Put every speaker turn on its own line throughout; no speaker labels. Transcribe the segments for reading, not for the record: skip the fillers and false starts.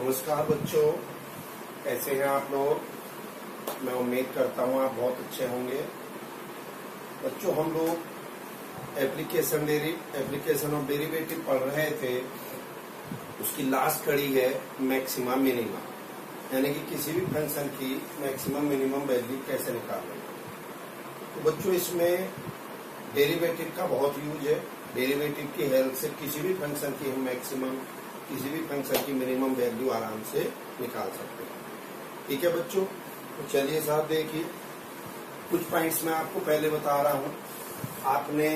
नमस्कार बच्चों, कैसे हैं आप लोग। मैं उम्मीद करता हूं आप बहुत अच्छे होंगे। बच्चों, हम लोग एप्लीकेशन ऑफ डेरिवेटिव पढ़ रहे थे। उसकी लास्ट कड़ी है मैक्सिमा मिनिमा, यानी कि किसी भी फंक्शन की मैक्सिमम मिनिमम वैल्यू कैसे निकालें। तो बच्चों, इसमें डेरिवेटिव का बहुत यूज है। डेरिवेटिव की हेल्प से किसी भी फंक्शन की हम मैक्सिमम, किसी भी फंक्शन की मिनिमम वैल्यू आराम से निकाल सकते हैं। ठीक है बच्चों, तो चलिए साहब देखिए, कुछ पॉइंट्स मैं आपको पहले बता रहा हूं। आपने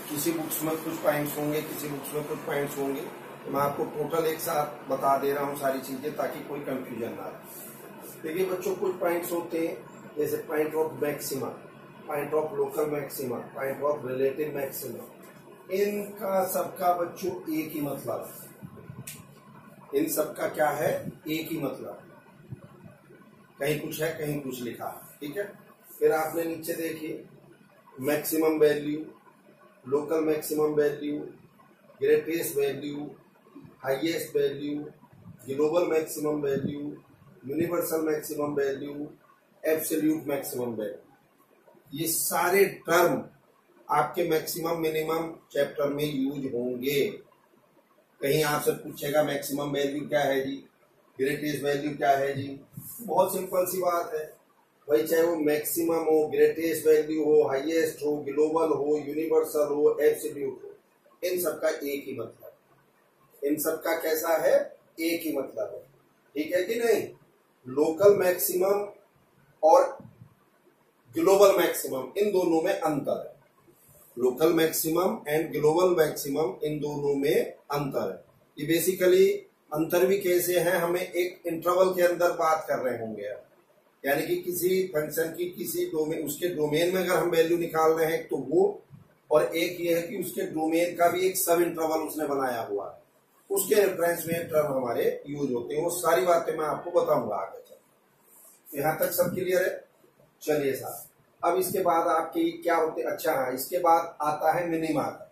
किसी बुक्स में कुछ पॉइंट्स होंगे, किसी बुक्स में कुछ पॉइंट्स होंगे, तो मैं आपको टोटल एक साथ बता दे रहा हूं सारी चीजें, ताकि कोई कंफ्यूजन ना आए। देखिए बच्चों, कुछ पॉइंट्स होते हैं जैसे point of maxima, point of local maxima, point of relative maxima. इनका सबका बच्चों एक ही मतलब है। इन सबका क्या है, एक ही मतलब। कहीं कुछ है, कहीं कुछ लिखा है। ठीक है, फिर आपने नीचे देखिए maximum value, local maximum value, greatest value, highest value, global maximum value, universal maximum value, absolute maximum value. ये सारे टर्म आपके मैक्सिमम मिनिमम चैप्टर में यूज होंगे। कहीं आपसे पूछेगा मैक्सिमम वैल्यू क्या है जी, ग्रेटेस्ट वैल्यू क्या है जी। बहुत सिंपल सी बात है भाई, चाहे वो मैक्सिमम हो, ग्रेटेस्ट वैल्यू हो, हाईएस्ट हो, ग्लोबल हो, यूनिवर्सल हो, एब्सोल्यूट हो, इन सबका एक ही मतलब है। इन सबका कैसा है, एक ही मतलब है। ठीक है कि नहीं। लोकल मैक्सिमम और ग्लोबल मैक्सिमम, इन दोनों में अंतर है। Local maximum and global maximum, इन दोनों में अंतर है। ये बेसिकली अंतर भी कैसे है, हमें एक इंटरवल के अंदर बात कर रहे होंगे, यानी कि किसी फंक्शन की किसी डोमेन, उसके डोमेन में अगर हम वैल्यू निकाल रहे हैं तो वो, और एक ये है कि उसके डोमेन का भी एक सब इंटरवल उसने बनाया हुआ है, उसके रेफरेंस में टर्म हमारे यूज होते हैं। वो सारी बातें मैं आपको बताऊंगा आगे चल। यहाँ तक सब क्लियर है। चलिए साहब, अब इसके बाद आपकी क्या होते, अच्छा हाँ, इसके बाद आता है मिनिमा का।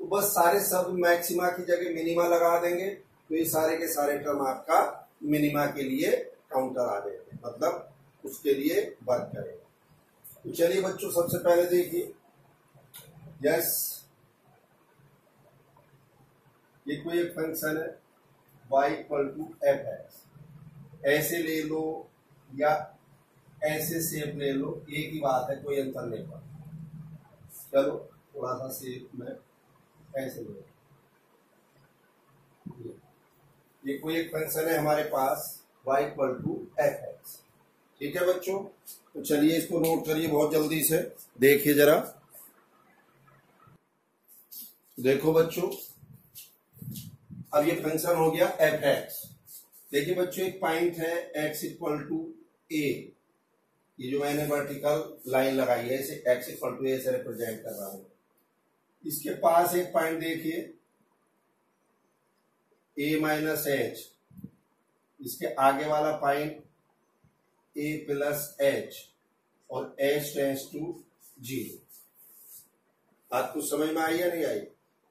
तो बस सारे सब मैक्सिमा की जगह मिनिमा लगा देंगे, तो ये सारे के सारे टर्म आपका मिनिमा के लिए काउंटर आ जाएंगे, मतलब उसके लिए वर्क करेगा। तो चलिए बच्चों, सबसे पहले देखिए, यस, ये कोई एक फंक्शन है y equal to f x. ऐसे ले लो या ऐसे शेप ले लो, एक ही बात है, कोई अंतर नहीं पड़ता। चलो थोड़ा सा शेप में ऐसे ले लो। ये कोई एक फंक्शन है हमारे पास y equal to f x. ठीक है बच्चों, तो चलिए इसको नोट करिए बहुत जल्दी से। देखिए जरा, देखो बच्चों, अब ये फंक्शन हो गया एफ एक्स। देखिए बच्चों, एक पॉइंट है x इक्वल टू ए। ये जो मैंने वर्टिकल लाइन लगाई है, इसे x इक्वल टू ए से रिप्रेजेंट कर रहा हूं। इसके पास एक पॉइंट देखिए a माइनस एच, इसके आगे वाला पॉइंट a प्लस एच, और h टेंस टू 0। बात कुछ समझ में आई या नहीं आई।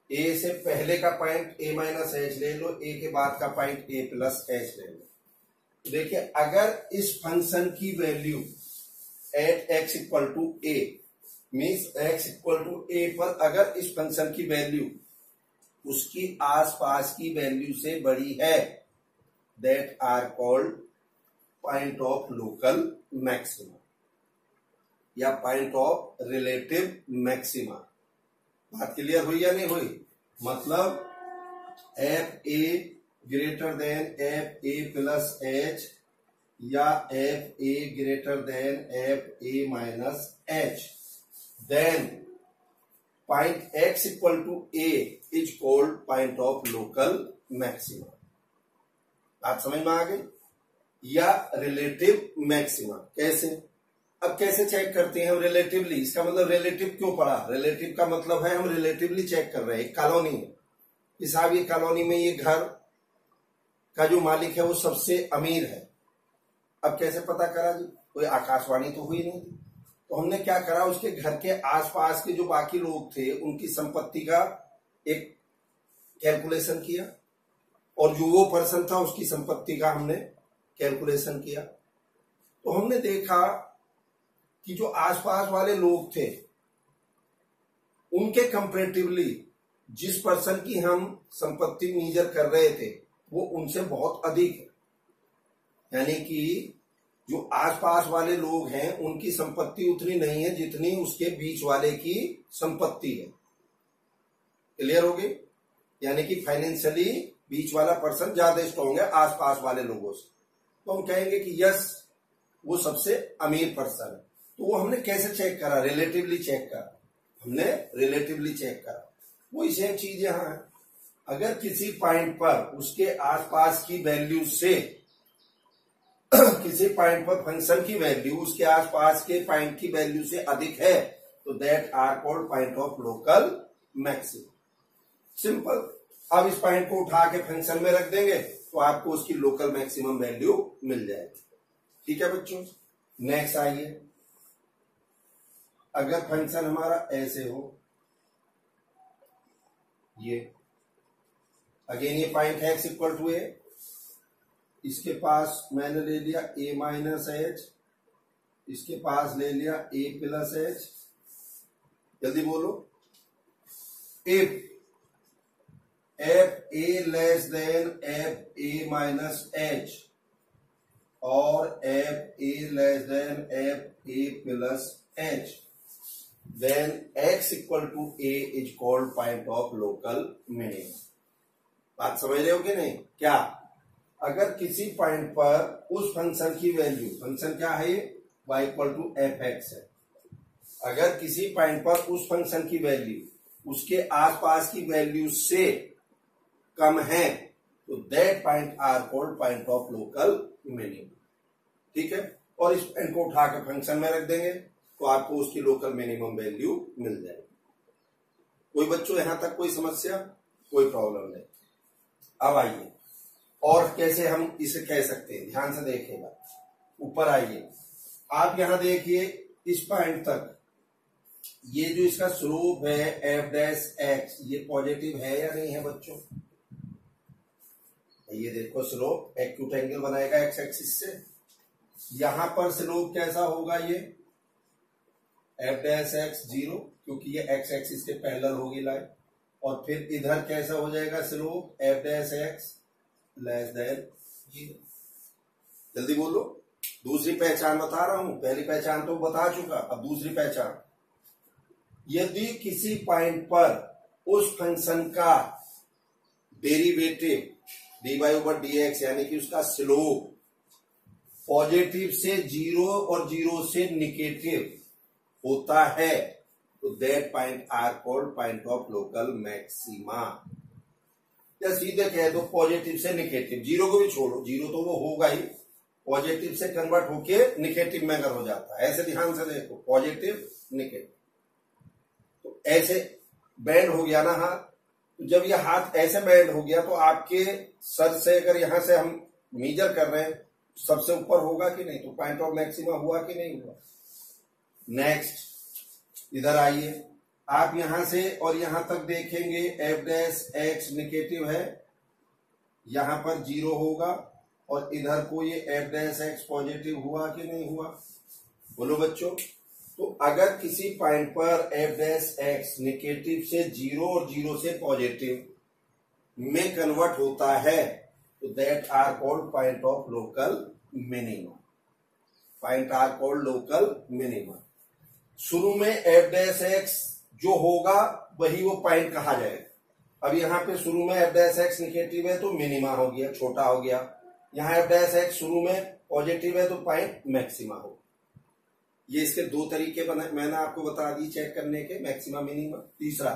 a से पहले का पॉइंट a माइनस एच ले लो, a के बाद का पॉइंट a प्लस एच ले लो। देखिए, अगर इस फंक्शन की value at x equal to a means x equal to a पर अगर इस फंक्शन की वैल्यू उसकी आसपास की वैल्यू से बड़ी है, that are called point of local maxima या पॉइंट ऑफ रिलेटिव मैक्सिमा। बात क्लियर हुई या नहीं हुई। मतलब f a greater than f a plus h या f a greater than f a minus h, then point x equal to a is called point of local maxima. आप समझ में आ गई। या रिलेटिव मैक्सिमा कैसे, अब कैसे चेक करते हैं हम रिलेटिवली। इसका मतलब रिलेटिव क्यों पढ़ा, रिलेटिव का मतलब है हम रिलेटिवली चेक कर रहे हैं। एक कॉलोनी है साहब, ये कॉलोनी में ये घर का जो मालिक है वो सबसे अमीर है। अब कैसे पता करा जी, कोई आकाशवाणी तो हुई नहीं। तो हमने क्या करा, उसके घर के आसपास के जो बाकी लोग थे उनकी संपत्ति का एक कैलकुलेशन किया। और जो वो पर्सन था उसकी संपत्ति का हमने कैलकुलेशन किया। तो हमने देखा कि जो आसपास वाले लोग थे उनके कंपैरेटिवली जिस पर्सन की हम संपत्ति मेजर कर रहे थे वो उनसे बहुत अधिक है। यानी कि जो आसपास वाले लोग हैं उनकी संपत्ति उतनी नहीं है जितनी उसके बीच वाले की संपत्ति है। क्लियर हो गई? यानी कि फाइनेंशियली बीच वाला पर्सन ज्यादा स्ट्रॉन्ग है आसपास वाले लोगों से। तो हम कहेंगे कि यस वो सबसे अमीर पर्सन है। तो वो हमने कैसे चेक करा? रिलेटिवली चेक करा। हमने रिलेटिवली चेक करा। वो सेम चीज यहां है। अगर किसी पॉइंट पर उसके आसपास की वैल्यू से किसी पॉइंट पर फंक्शन की वैल्यू उसके आसपास के पॉइंट की वैल्यू से अधिक है तो that are called point of local maximum. Simple. अब इस पॉइंट को उठा के फंक्शन में रख देंगे तो आपको उसकी लोकल मैक्सिमम वैल्यू मिल जाएगी। ठीक है बच्चों, नेक्स्ट आइए। अगर फंक्शन हमारा ऐसे हो, ये अगेन ये पॉइंट है एक्स इक्वल टू ए, इसके पास मैंने ले लिया ए माइनस एच, इसके पास ले लिया ए प्लस एच। जल्दी बोलो। If f a less than f a minus h और f a less than f a plus h then x equal to a is called point of local minimum। बात समझ रहे हो कि नहीं? क्या अगर किसी पॉइंट पर उस फंक्शन की वैल्यू, फंक्शन क्या है y equal to f x है, अगर किसी पॉइंट पर उस फंक्शन की वैल्यू उसके आसपास की वैल्यू से कम है तो that point are called point of local minimum. ठीक है, और इस पॉइंट को उठा के फंक्शन में रख देंगे तो आपको उसकी लोकल मिनिमम वैल्यू मिल जाएगी। कोई बच्चों यहां तक कोई समस्या, कोई प्रॉब्लम नहीं? अब आइए और कैसे हम इसे कह सकते हैं, ध्यान से देखिएगा। ऊपर आइए, आप यहां देखिए इस पॉइंट तक ये जो इसका स्लोप है एफ डैश एक्स, ये पॉजिटिव है या नहीं है बच्चों? ये देखो स्लोप एक्यूट एंगल बनाएगा एक्स एक्सिस से। यहां पर स्लोप कैसा होगा? ये एफ डैश एक्स 0, क्योंकि ये एक्स एक्सिस के पैरेलल होगी लाइन। और फिर इधर कैसा हो जाएगा slope? F dash x less than 0। जल्दी बोलो। दूसरी पहचान बता रहा हूं, पहली पहचान तो बता चुका, अब दूसरी पहचान। यदि किसी पॉइंट पर उस फंक्शन का डेरिवेटिव dy/dx यानी कि उसका स्लोप पॉजिटिव से 0 और 0 से निगेटिव होता है तो that point are called point of local maxima. या सीधे कह दो पॉजिटिव से निगेटिव, 0 को भी छोड़ो, 0 तो वो होगा ही, पॉजिटिव से कन्वर्ट होके निगेटिव में अगर हो जाता है। ऐसे ध्यान से देखो, पॉजिटिव निगेटिव, तो ऐसे बैंड हो गया ना हाथ। तो जब ये हाथ ऐसे बैंड हो गया तो आपके सर से अगर यहां से हम मेजर कर रहे हैं सबसे ऊपर होगा कि नहीं? तो पॉइंट ऑफ मैक्सिमा हुआ कि नहीं हुआ? नेक्स्ट इधर आइए, आप यहां से और यहां तक देखेंगे एफ डैश एक्स निगेटिव है, यहां पर 0 होगा, और इधर को ये एफ डैश एक्स पॉजिटिव हुआ कि नहीं हुआ? बोलो बच्चों। तो अगर किसी पॉइंट पर एफ डैश एक्स निगेटिव से 0 और 0 से पॉजिटिव में कन्वर्ट होता है तो that are called point of local minimum. Point are called local minimum. शुरू में एफ डैश एक्स जो होगा वही वो पॉइंट कहा जाएगा। अब यहाँ पे शुरू में एफ डैश एक्स निगेटिव है तो मिनिमा हो गया, छोटा हो गया। यहाँ एफ डैश एक्स शुरू में पॉजिटिव है तो पॉइंट मैक्सिमा हो। ये इसके दो तरीके बने, मैंने आपको बता दी चेक करने के, मैक्सिमा मिनिमा। तीसरा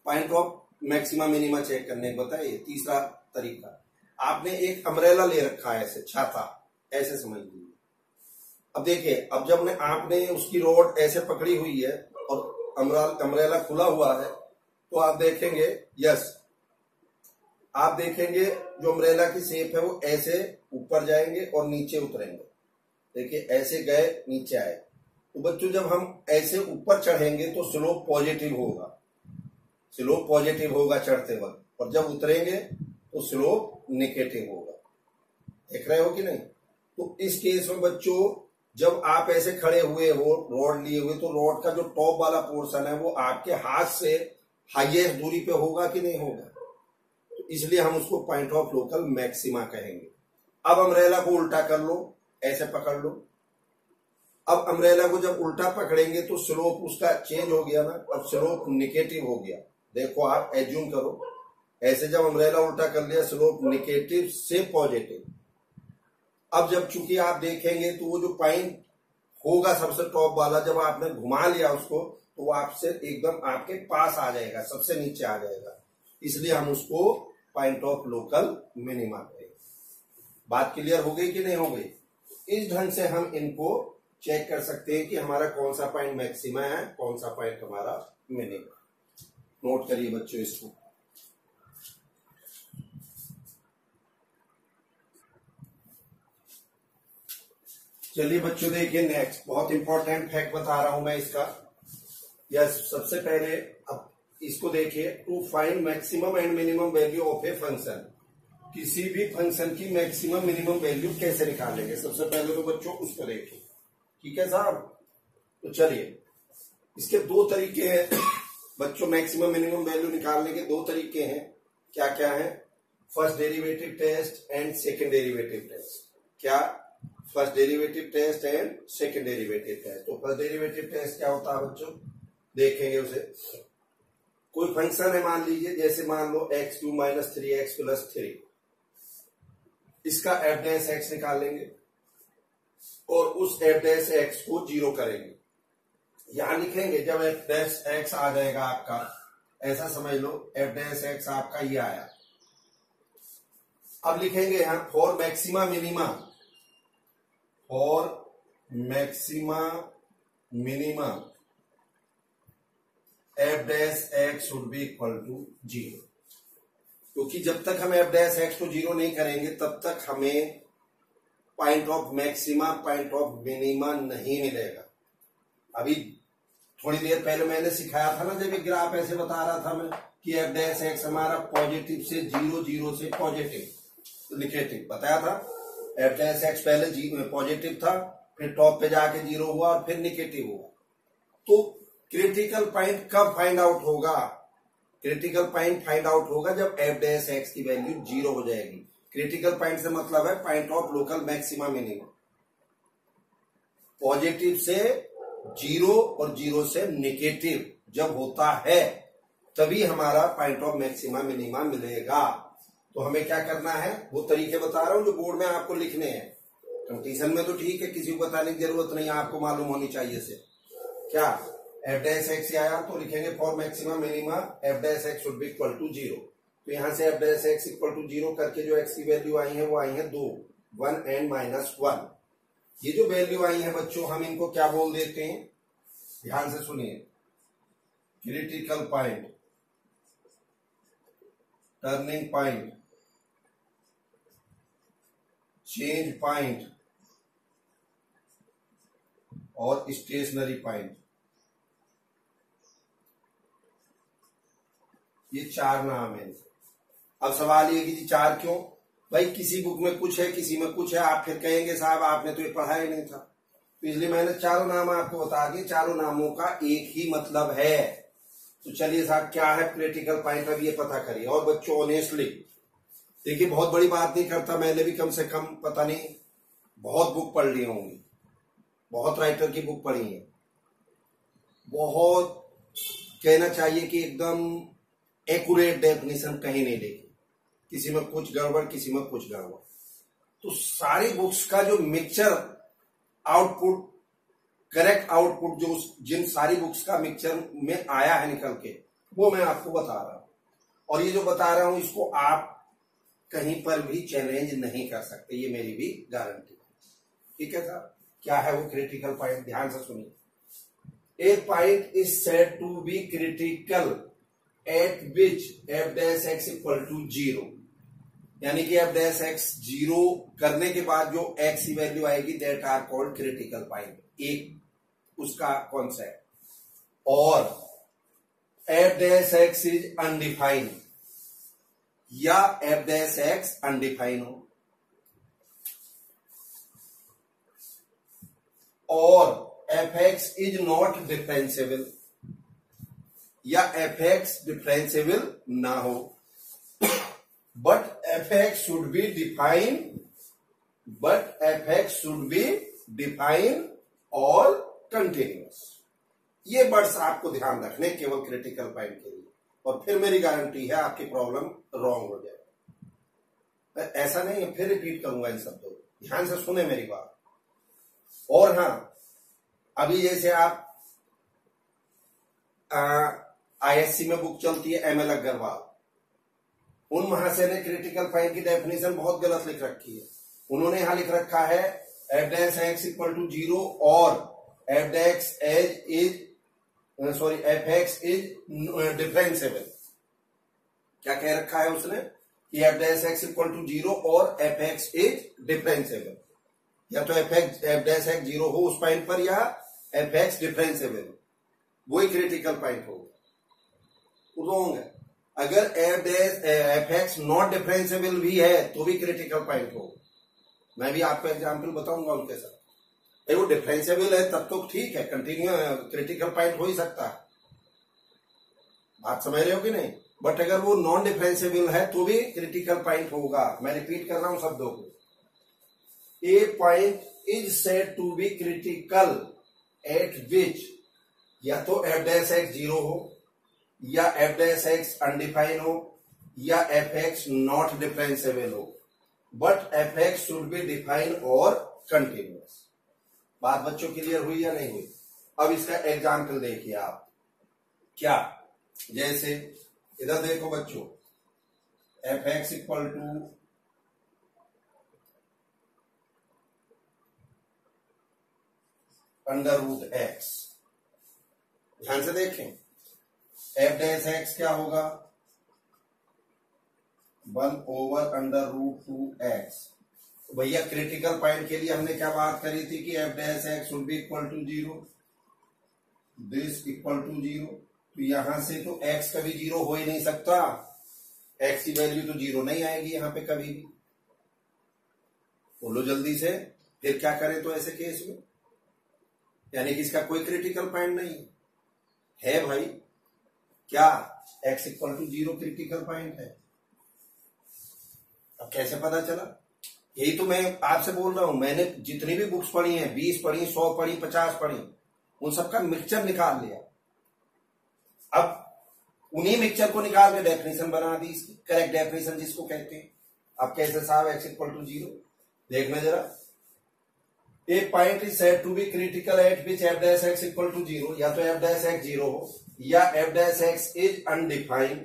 point of maxima minima check करने को बताइए। तीसरा तरीका, आपने एक अम्ब्रेला ले रखा है, ऐसे छाता, ऐसे समझ लीजिए। अब देखिए, अब जब आपने उसकी रोड ऐसे पकड़ी हुई है और अम्ब्रेला खुला हुआ है तो आप देखेंगे, यस आप देखेंगे जो अम्ब्रेला की शेप है वो ऐसे ऊपर जाएंगे और नीचे उतरेंगे। देखिए ऐसे गए नीचे आए। तो बच्चों जब हम ऐसे ऊपर चढ़ेंगे तो स्लोप पॉजिटिव होगा, स्लोप पॉजिटिव होगा चढ़ते वक्त, और जब उतरेंगे तो स्लोप नेगेटिव होगा। देख रहे हो कि नहीं? तो इस केस में बच्चों जब आप ऐसे खड़े हुए हो रॉड लिए हुए, तो रॉड का जो टॉप वाला पोर्शन है वो आपके हाथ से हाईएस्ट दूरी पे होगा कि नहीं होगा? तो इसलिए हम उसको पॉइंट ऑफ लोकल मैक्सिमा कहेंगे। अब अम्ब्रेला को उल्टा कर लो, ऐसे पकड़ लो। अब अम्ब्रेला को जब उल्टा पकड़ेंगे तो स्लोप उसका चेंज हो गया ना, अब स्लोप नेगेटिव हो गया। देखो आप एज्यूम करो, ऐसे जब अम्ब्रेला उल्टा कर लिया स्लोप नेगेटिव से पॉजिटिव। अब जब चूंकि आप देखेंगे तो वो जो पॉइंट होगा सबसे टॉप वाला, जब आपने घुमा लिया उसको तो वो आपसे एकदम आपके पास आ जाएगा, सबसे नीचे आ जाएगा। इसलिए हम उसको पॉइंट ऑफ लोकल मिनिमा करेंगे। बात क्लियर हो गई कि नहीं हो गई? इस ढंग से हम इनको चेक कर सकते हैं कि हमारा कौन सा पॉइंट मैक्सिमा है, कौन सा पॉइंट हमारा मिनिमा। नोट करिए बच्चों इसको। चलिए बच्चों देखिए नेक्स्ट बहुत इंपॉर्टेंट फैक्ट बता रहा हूं मैं इसका। यस, सबसे पहले अब इसको देखिए, to find maximum and minimum value of a function. किसी भी फंक्शन की मैक्सिमम मिनिमम वैल्यू कैसे निकालेंगे? सबसे पहले तो बच्चों उसको देखिए, ठीक है साहब? तो चलिए, इसके दो तरीके हैं बच्चों, मैक्सिमम मिनिमम वैल्यू निकालने के दो तरीके हैं। क्या क्या है? First derivative test and second derivative test. क्या? First derivative test and second derivative test. तो फर्स्ट डेरिवेटिव टेस्ट क्या होता है बच्चों? देखेंगे उसे। कोई फंक्शन है मान लीजिए, जैसे मान लो x³ - 3x + 3, इसका f' निकालेंगे और उस f' को 0 करेंगे। यहां लिखेंगे जब f' आ जाएगा आपका, ऐसा समझ लो f' आपका ये आया। अब लिखेंगे यहां for maxima minima, for maxima minima f' should be equal to 0। क्योंकि जब तक हम f' को 0 नहीं करेंगे तब तक हमें point of maxima, point of minima नहीं मिलेगा। अभी थोड़ी देर पहले मैंने सिखाया था ना, जब एक ग्राफ ऐसे बता रहा था मैं कि f' हमारा पॉजिटिव से 0, 0 से पॉजिटिव नेगेटिव बताया था। f' पहले पॉजिटिव था, फिर टॉप पे जाके 0 हुआ और फिर नेगेटिव हुआ। तो क्रिटिकल पॉइंट कब फाइंड आउट होगा? क्रिटिकल पॉइंट फाइंड आउट होगा जब f' की वैल्यू 0 हो जाएगी। क्रिटिकल पॉइंट से मतलब है point of local maxima minima. Positive से 0 और 0 से नेगेटिव जब होता है तभी हमारा पॉइंट ऑफ मैक्सिमा मिनिमा मिलेगा। तो हमें क्या करना है, वो तरीके बता रहा हूं जो बोर्ड में आपको लिखने हैं। कंपटीशन में तो ठीक है, किसी को बताने की जरूरत नहीं, आपको मालूम होनी चाहिए से। क्या f' आया तो लिखेंगे for maximum minima f' should be equal to 0। तो यहां से f' इक्वल टू 0 करके जो x की वैल्यू आई है वो आई है 2, 1 and -1। ये जो वैल्यू आई है बच्चों, हम इनको क्या बोल देते हैं? ध्यान से सुनिए, critical point, turning point, change point और स्टेशनरी पॉइंट। ये 4 नाम है। अब सवाल ये कि जी 4 क्यों? भाई किसी बुक में कुछ है, किसी में कुछ है, आप फिर कहेंगे साहब आपने तो ये पढ़ा ही नहीं था। तो इसलिए मैंने चारों नाम आपको बता दिए, चारों नामों का एक ही मतलब है। तो चलिए साहब क्या है क्रिटिकल पॉइंट, अब ये पता करिए। और बच्चों ऑनेस्टली देखिए, बहुत बड़ी बात नहीं करता, मैंने भी कम से कम पता नहीं बहुत बुक पढ़ ली होंगी, बहुत राइटर की बुक पढ़ी है, बहुत कहना चाहिए कि एकदम एक्यूरेट डेफिनेशन कहीं नहीं देखी, किसी में कुछ गड़बड़, किसी में कुछ गड़बड़। तो सारी बुक्स का जो मिक्सचर आउटपुट, करेक्ट आउटपुट जो जिन सारी बुक्स का मिक्सचर में आया है निकल के, वो मैं आपको बता रहा हूं। और ये जो बता रहा हूं इसको आप कहीं पर भी चैलेंज नहीं कर सकते, ये मेरी भी गारंटी है। ठीक है साहब? क्या है वो क्रिटिकल पॉइंट? ध्यान से सुनिए। A point is said to be critical at which f' equal to 0, यानी कि f' 0 करने के बाद जो x की वैल्यू आएगी that are called critical point, एक उसका कॉन्सेप्ट। और f' इज अनडिफाइंड, या एफ डैश एक्स अनडिफाइन हो, और f x is not differentiable, या एफ एक्स डिफरेंशिएबल ना हो, but f x should be define, but f x should be define और कंटिन्यूअस। ये वर्ड्स आपको ध्यान रखने केवल क्रिटिकल पॉइंट के लिए, और फिर मेरी गारंटी है आपकी प्रॉब्लम रॉन्ग हो जाए। ऐसा नहीं है, फिर रिपीट करूंगा इन शब्दों को, ध्यान से सुने मेरी बात। और हाँ, अभी जैसे आप आईएससी में बुक चलती है एमएल अग्रवाल, उन महाशय ने क्रिटिकल पॉइंट की डेफिनेशन बहुत गलत लिख रखी है। उन्होंने यहां लिख रखा है f dash x equal to 0 और f dash f x is differentiable. क्या कह रखा है उसने कि f dash x equal to 0 और एफ एक्स इज डिफरेंशिएबल, या तो एफ डैश एक्स 0 हो उस पॉइंट पर, या एफ एक्स डिफरेंशिएबल, वही क्रिटिकल पॉइंट होगा। है अगर एफ एक्स नॉट डिफरेंशिएबल भी है तो भी क्रिटिकल पॉइंट हो। मैं भी आपको एग्जांपल बताऊंगा उनके साथ। वो डिफरेंशिएबल है तब तो ठीक है, कंटिन्यू क्रिटिकल पॉइंट हो ही सकता है, बात समझ रहे हो कि नहीं। बट अगर वो नॉन डिफरेंशिएबल है तो भी क्रिटिकल पॉइंट होगा। मैं रिपीट कर रहा हूं शब्दों को। A point is said to be critical at which या तो एफ डैश एक्स 0 हो, या एफ डैश एक्स अनडिफाइन हो, या एफ एक्स नॉट डिफरेंशिएबल हो, but f x should be define और कंटिन्यूअस। बात बच्चों क्लियर हुई या नहीं हुई? अब इसका एग्जाम्पल देखिए आप। क्या? जैसे इधर देखो बच्चों, f x equal to under root x. ध्यान से देखें, एफ डैश एक्स क्या होगा? 1 ओवर अंडर रूट 2x। भैया क्रिटिकल पॉइंट के लिए हमने क्या बात करी थी कि f dash x should be equal to 0, this equal to 0। तो यहां से तो x कभी 0 हो ही नहीं सकता, x की वैल्यू तो 0 नहीं आएगी यहां पे कभी भी। बोलो जल्दी से, फिर क्या करें तो ऐसे केस में? यानी कि इसका कोई क्रिटिकल पॉइंट नहीं है भाई। क्या x equal to 0 critical point है? अब कैसे पता चला? यही तो मैं आपसे बोल रहा हूं। मैंने जितनी भी बुक्स पढ़ी हैं, 20 पढ़ी, 100 पढ़ी, 50 पढ़ी, उन सबका मिक्सचर निकाल लिया। अब उन्हीं मिक्सचर को निकाल के डेफिनेशन बना दी, करेक्ट डेफिनेशन जिसको कहते हैं। अब कैसे साहब x इक्वल टू 0? देखना जरा। A point is said to be critical at which f dash x equal to 0, या तो एफ डैश एक्स 0 हो, या f dash x is undefined.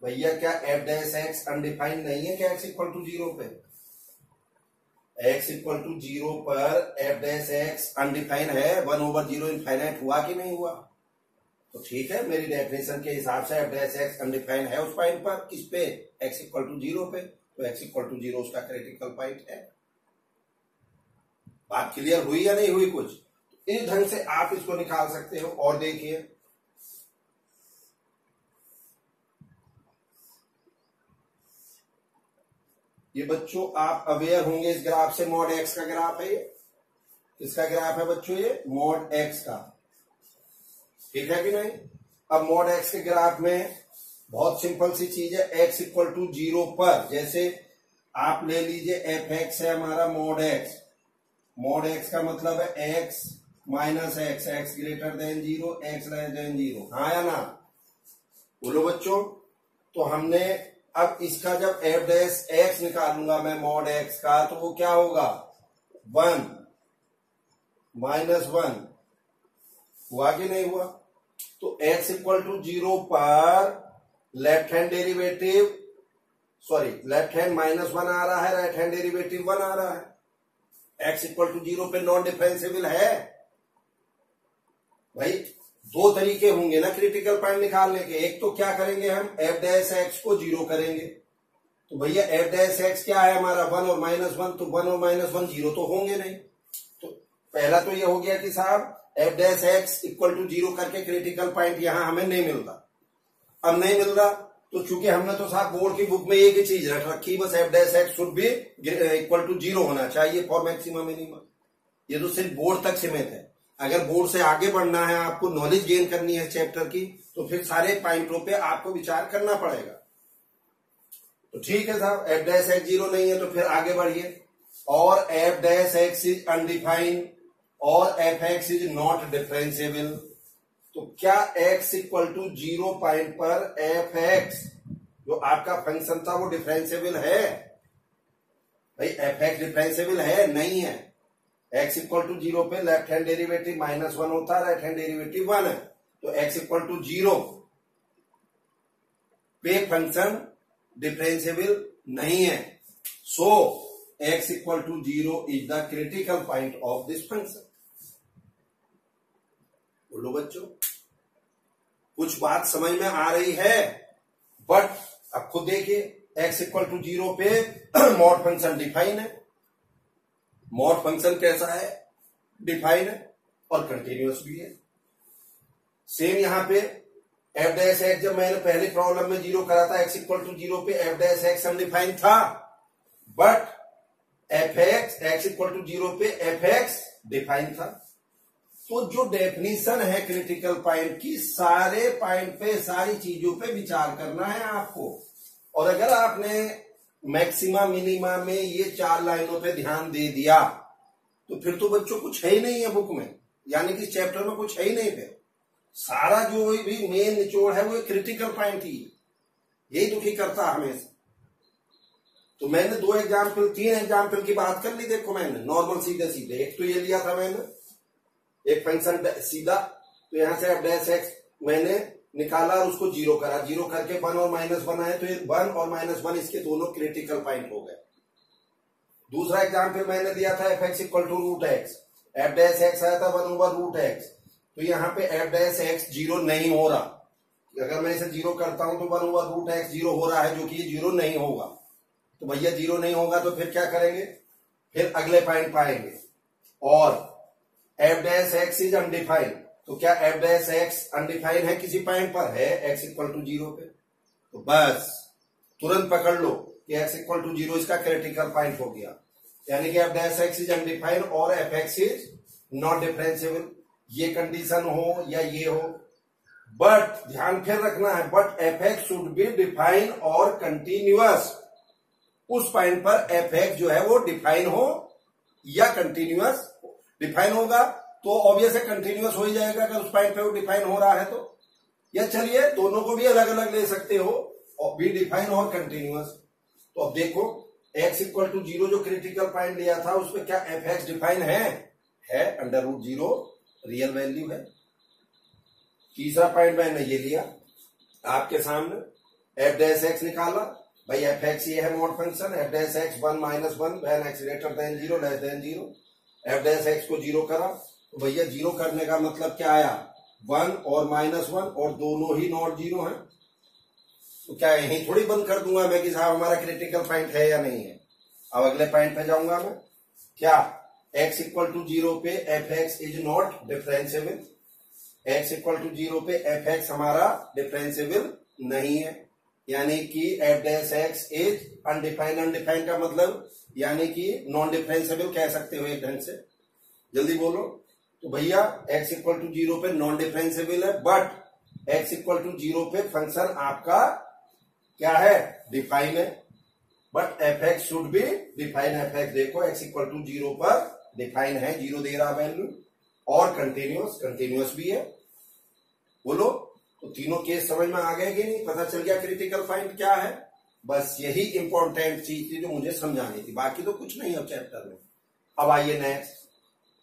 भैया क्या एफ डैश एक्स अनडिफाइंड नहीं है क्या x इक्वल टू 0 पे? x इक्वल टू 0 पर एफ डैश एक्स अनडिफाइंड है, 1 ओवर 0 इनफाइनाइट हुआ कि नहीं हुआ? तो ठीक है, मेरी डेफिनेशन के हिसाब से एफ डैश एक्स अनडिफाइंड है उस पॉइंट पर। किस पे? x इक्वल टू 0 पे। तो x इक्वल टू 0 उसका क्रिटिकल पॉइंट है। बात क्लियर हुई या नहीं हुई कुछ? इस ढंग से आप इसको निकाल सकते हो। और देखिए, ये बच्चों आप अवेयर होंगे इस ग्राफ से, मॉड एक्स का ग्राफ है ये। किसका ग्राफ है बच्चों? ये मॉड एक्स का, ठीक है कि नहीं? अब मॉड एक्स के ग्राफ में बहुत सिंपल सी चीज है। एक्स इक्वल टू 0 पर जैसे आप ले लीजिए, एफ एक्स है हमारा मॉड एक्स। मॉड एक्स का मतलब है x minus x, x greater than 0, x less than 0। हाँ या ना? बोलो बच्चों। तो हमने अब इसका जब एफ डैश एक्स निकालूंगा मैं मॉड एक्स का, तो वो क्या होगा? 1 माइनस 1। हुआ कि नहीं हुआ? तो x इक्वल टू 0 पर left hand derivative, sorry left hand -1 आ रहा है, राइट हैंड डेरिवेटिव 1 आ रहा है। x इक्वल टू 0 पे नॉन डिफरेंशिएबल है भाई। दो तरीके होंगे ना क्रिटिकल पॉइंट निकालने के। एक तो क्या करेंगे हम, एफ डैश एक्स को 0 करेंगे। तो भैया एफ डैश एक्स क्या है हमारा? 1 और -1। तो 1 और -1 0 तो होंगे नहीं। तो पहला तो ये हो गया कि साहब f dash x equal to 0 करके क्रिटिकल पॉइंट यहां हमें नहीं मिल रहा। अब नहीं मिल रहा तो चूंकि हमने तो साहब बोर्ड की बुक में एक ही चीज रख रखी, बस f dash x should be equal to 0 होना चाहिए फॉर मैक्सिमम मिनिमम। ये तो सिर्फ बोर्ड तक सीमित है। अगर बोर्ड से आगे बढ़ना है, आपको नॉलेज गेन करनी है चैप्टर की, तो फिर सारे पॉइंटों पे आपको विचार करना पड़ेगा। तो ठीक है साहब, एफ डैश एक्स 0 नहीं है तो फिर आगे बढ़िए। और f dash x is undefined और f x is not differentiable. तो क्या x इक्वल टू 0 पॉइंट पर एफ एक्स जो आपका फंक्शन था वो डिफरेंशिएबल है? भाई एफ एक्स डिफरेंशिएबल है? नहीं है। x इक्वल टू 0 पे लेफ्ट हैंड डेरिवेटिव -1 होता है, राइट हैंड डेरिवेटिव 1 है। तो x इक्वल टू 0 पे फंक्शन डिफरेंशिएबल नहीं है। So x equal to 0 is the critical point of this function. बोलो बच्चों, कुछ बात समझ में आ रही है? बट अब खुद देखिए, x इक्वल टू 0 पे मॉड फंक्शन डिफाइन है। मॉड फंक्शन कैसा है? डिफाइन है और कंटिन्यूअस भी है। सेम यहां पे एफ डैश एक्स, जब मैंने पहले प्रॉब्लम में 0 करा था, x इक्वल टू 0 पे एफ डैश एक्स अनडिफाइन था, but f x x equal to 0 पे एफ एक्स डिफाइन था। तो जो डेफिनेशन है क्रिटिकल पॉइंट की, सारे पॉइंट पे, सारी चीजों पे विचार करना है आपको। और अगर आपने मैक्सिमा मिनिमा में ये 4 लाइनों पे ध्यान दे दिया तो फिर तो बच्चों कुछ है ही नहीं है बुक में, यानी कि चैप्टर में कुछ है ही नहीं। फिर सारा जो भी मेन निचोड़ है वो क्रिटिकल पॉइंट ही, यही दुखी करता हमेशा। तो मैंने 2 एग्जाम्पल 3 एग्जाम्पल की बात कर ली। देखो मैंने नॉर्मल सीधे सीधे एक तो ये लिया था मैंने, एक फंक्शन सीधा, तो यहां से एफ डैश एक्स मैंने निकाला और उसको 0 करा, 0 करके 1 और -1 आए, तो ये 1 और -1 इसके दोनों क्रिटिकल पॉइंट हो गए। दूसरा एग्जाम्पल मैंने दिया था f x equal to root x, f dash x आया था 1/√x, तो यहाँ पे एफ डैश एक्स 0 नहीं हो रहा। अगर मैं इसे 0 करता हूं तो 1/√x 0 हो रहा है, जो कि ये 0 नहीं होगा। तो भैया 0 नहीं होगा तो फिर क्या करेंगे? फिर अगले पॉइंट पाएंगे। और f dash x is undefined, तो क्या एफ डैश एक्स अनडिफाइंड है किसी पॉइंट पर? है, x इक्वल टू 0 पे। तो बस तुरंत पकड़ लो कि x इक्वल टू 0 इसका क्रिटिकल पॉइंट हो गया, यानी कि f dash x is undefined और f x is not differentiable. ये कंडीशन हो या ये हो, बट ध्यान फिर रखना है, but f x should be define और कंटिन्यूअस। उस पॉइंट पर एफ एक्स जो है वो डिफाइन हो या कंटिन्यूअस। डिफाइन होगा तो ऑब्वियस है कंटिन्यूअस हो ही जाएगा अगर उस पॉइंट पे वो डिफाइन हो रहा है तो। या चलिए दोनों को भी अलग अलग ले सकते हो, और बी डिफाइन और कंटिन्यूअस। तो अब देखो x इक्वल टू 0 जो क्रिटिकल पॉइंट लिया था उसमें क्या एफ एक्स डिफाइन है? √0 रियल वैल्यू है। तीसरा पॉइंट मैंने ये लिया आपके सामने, एफ डैश एक्स निकाला। भाई एफ एक्स ये है mod function, F dash x 1 -1 when x greater than 0 less than 0। F dash x को 0 करा, तो भैया 0 करने का मतलब क्या आया? 1 और -1, और दोनों ही नॉट 0 है। तो क्या यही थोड़ी बंद कर दूंगा मैं कि साहब हमारा क्रिटिकल पॉइंट है या नहीं है? अब अगले पॉइंट पे जाऊंगा मैं। क्या x इक्वल टू 0 पे f x is not differentiable? x equal to 0 पे एफ एक्स हमारा डिफरेंशिएबल नहीं है, यानी कि f dash x is undefined. Undefined का मतलब यानी कि नॉन डिफरेंशिएबल कह सकते हो एक ढंग से, जल्दी बोलो। तो भैया x इक्वल टू 0 पे नॉन डिफरेंशिएबल है, बट x इक्वल टू 0 पे फंक्शन आपका क्या है? डिफाइन है। But f x should be define. F x देखो x इक्वल टू 0 पर डिफाइन है, 0 दे रहा वैल्यू, और कंटिन्यूअस भी है। बोलो, तो तीनों केस समझ में आ गए कि नहीं? पता चल गया क्रिटिकल पॉइंट क्या है? बस यही इंपॉर्टेंट चीज थी जो मुझे समझानी थी, बाकी तो कुछ नहीं है चैप्टर में। अब आइए नेक्स्ट,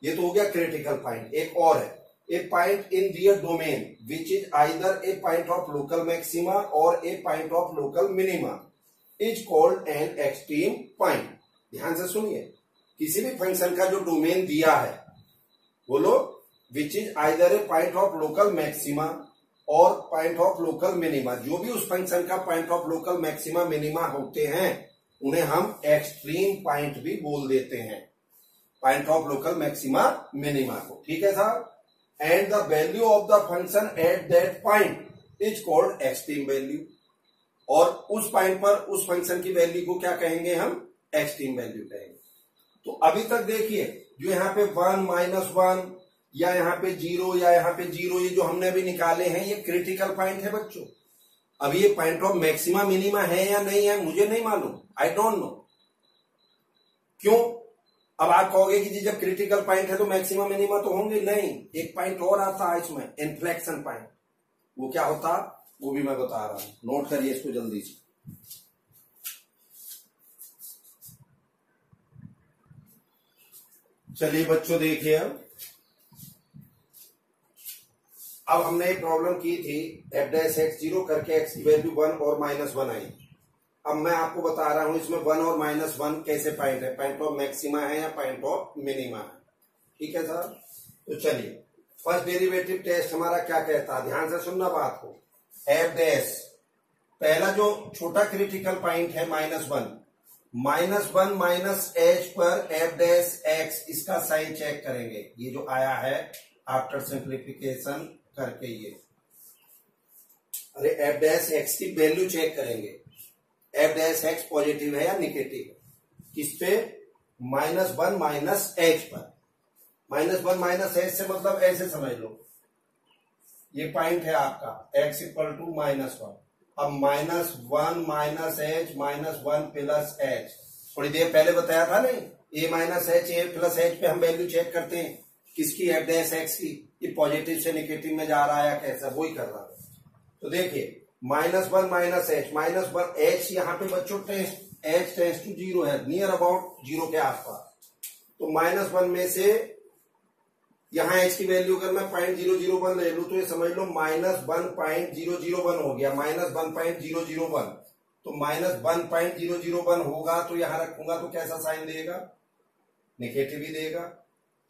ये तो हो गया क्रिटिकल पॉइंट। एक और है, a point in their domain which is either a point of local maxima और a point of local minima is called an extreme point. ध्यान से सुनिए, किसी भी फंक्शन का जो डोमेन दिया है, बोलो, विच is either a point of local maxima और पॉइंट ऑफ लोकल मिनिमा, जो भी उस फंक्शन का point of local maxima minima होते हैं उन्हें हम एक्सट्रीम पॉइंट भी बोल देते हैं, point of local maxima minima को। ठीक है साहब? And the value of the function at that point is called extreme value. और उस पॉइंट पर उस फंक्शन की वैल्यू को क्या कहेंगे हम, एक्सट्रीम वैल्यू कहेंगे। तो अभी तक देखिए जो यहाँ पे 1 -1 या यहाँ पे 0 या यहाँ पे 0 ये जो हमने अभी निकाले हैं ये क्रिटिकल पॉइंट है बच्चों। अब ये पॉइंट ऑफ मैक्सिमा मिनिमा है या नहीं है मुझे नहीं मालूम, आई डोंट नो। क्यों? अब आप कहोगे कि जी जब क्रिटिकल पॉइंट है तो मैक्सिमा मिनिमा तो होंगे, नहीं, एक पॉइंट और आता है इसमें, इन्फ्लेक्शन पॉइंट। वो क्या होता वो भी मैं बता रहा हूं, नोट करिए इसको जल्दी से। चलिए बच्चों देखिए, अब हमने एक प्रॉब्लम की थी f'(x0) करके x की वैल्यू 1 और -1 आई। अब मैं आपको बता रहा हूं इसमें 1 और -1 कैसे पॉइंट है, पॉइंट ऑफ मैक्सिमा है या पॉइंट ऑफ मिनिमा है। ठीक है सर, तो चलिए फर्स्ट डेरिवेटिव टेस्ट हमारा क्या कहता है, ध्यान से सुनना बात को। f' पहला जो छोटा क्रिटिकल पॉइंट है -1 -h पर f'(x) इसका साइन चेक करेंगे। ये जो आया है आफ्टर सिंप्लीफिकेशन करके, ये अरे f'(x) की वैल्यू चेक करेंगे, f'(x) पॉजिटिव है या निगेटिव, किस पे, -1 -h पर। -1 -h से मतलब ऐसे समझ लो, ये पॉइंट है आपका x = -1। अब -1 -h -1 h, थोड़ी देर पहले बताया था नहीं, a-h पे हम वैल्यू चेक करते हैं किसकी, f'(x) की, ये पॉजिटिव से निगेटिव में जा रहा है कैसा, वो ही कर रहा है। तो देखिए -1 -h -1h यहाँ पे बच्चों h टेंस टू 0 है, नियर अबाउट 0 के आसपास। तो -1 में से यहाँ h की वैल्यू अगर मैं 0.001 ले लू तो ये समझ लो -1.001 हो गया, -1.001। तो -1.001 होगा तो यहां रखूंगा तो कैसा साइन देगा, निगेटिव ही देगा।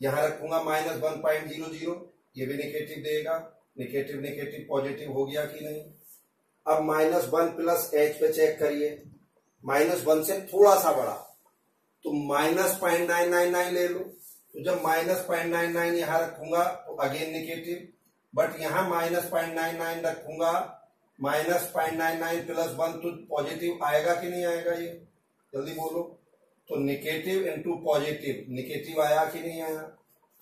यहां रखूंगा -1.00, ये भी निगेटिव देगा, निगेटिव निगेटिव पॉजिटिव हो गया कि नहीं। अब -1 + h पे चेक करिए, -1 से थोड़ा सा बड़ा तो -0.999 ले लो। तो जब -0.99 यहां रखूंगा तो अगेन निगेटिव, बट यहां -0.99 रखूंगा, -0.99 + 1 तो पॉजिटिव आएगा कि नहीं आएगा, ये जल्दी बोलो। तो निगेटिव इंटू पॉजिटिव, निगेटिव आया कि नहीं आया।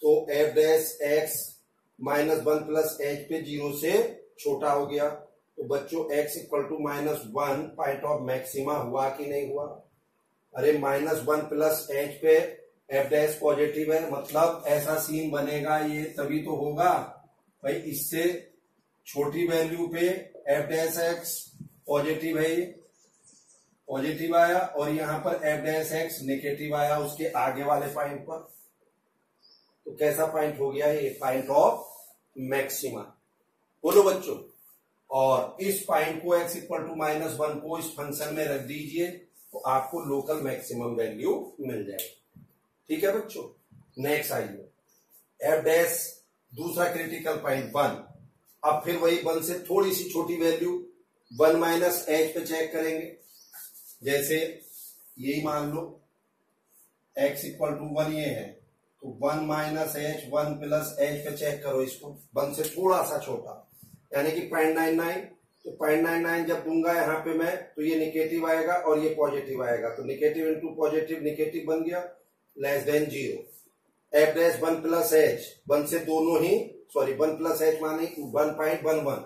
तो f'(x) -1 + h पे 0 से छोटा हो गया। तो बच्चों x = -1 पॉइंट ऑफ मैक्सिमा हुआ कि नहीं हुआ। अरे -1 + h पे f' पॉजिटिव है, मतलब ऐसा सीन बनेगा ये तभी तो होगा भाई, इससे छोटी वैल्यू पे f'(x) पॉजिटिव है, ये पॉजिटिव आया, और यहां पर f'(x) नेगेटिव आया उसके आगे वाले पॉइंट पर। तो कैसा पॉइंट हो गया ये, पॉइंट ऑफ मैक्सिमा। बोलो बच्चों, और इस पॉइंट को x = -1 को इस फंक्शन में रख दीजिए तो आपको लोकल मैक्सिमम वैल्यू मिल जाएगी। ठीक है बच्चों, नेक्स्ट आइए, f' दूसरा क्रिटिकल पॉइंट 1। अब फिर वही 1 से थोड़ी सी छोटी वैल्यू 1 -h पे चेक करेंगे। जैसे यही मान लो x = 1 ये है, तो 1 -h 1 + h पे चेक करो इसको, 1 से थोड़ा सा छोटा, यानी कि 0.99। तो 0.99 जब दूंगा यहाँ पे मैं तो ये निगेटिव आएगा और ये पॉजिटिव आएगा, तो निगेटिव इंटू पॉजिटिव निगेटिव बन गया, <0। f'(1 + h 1 से दोनों ही, सॉरी 1 + h माने 1.11,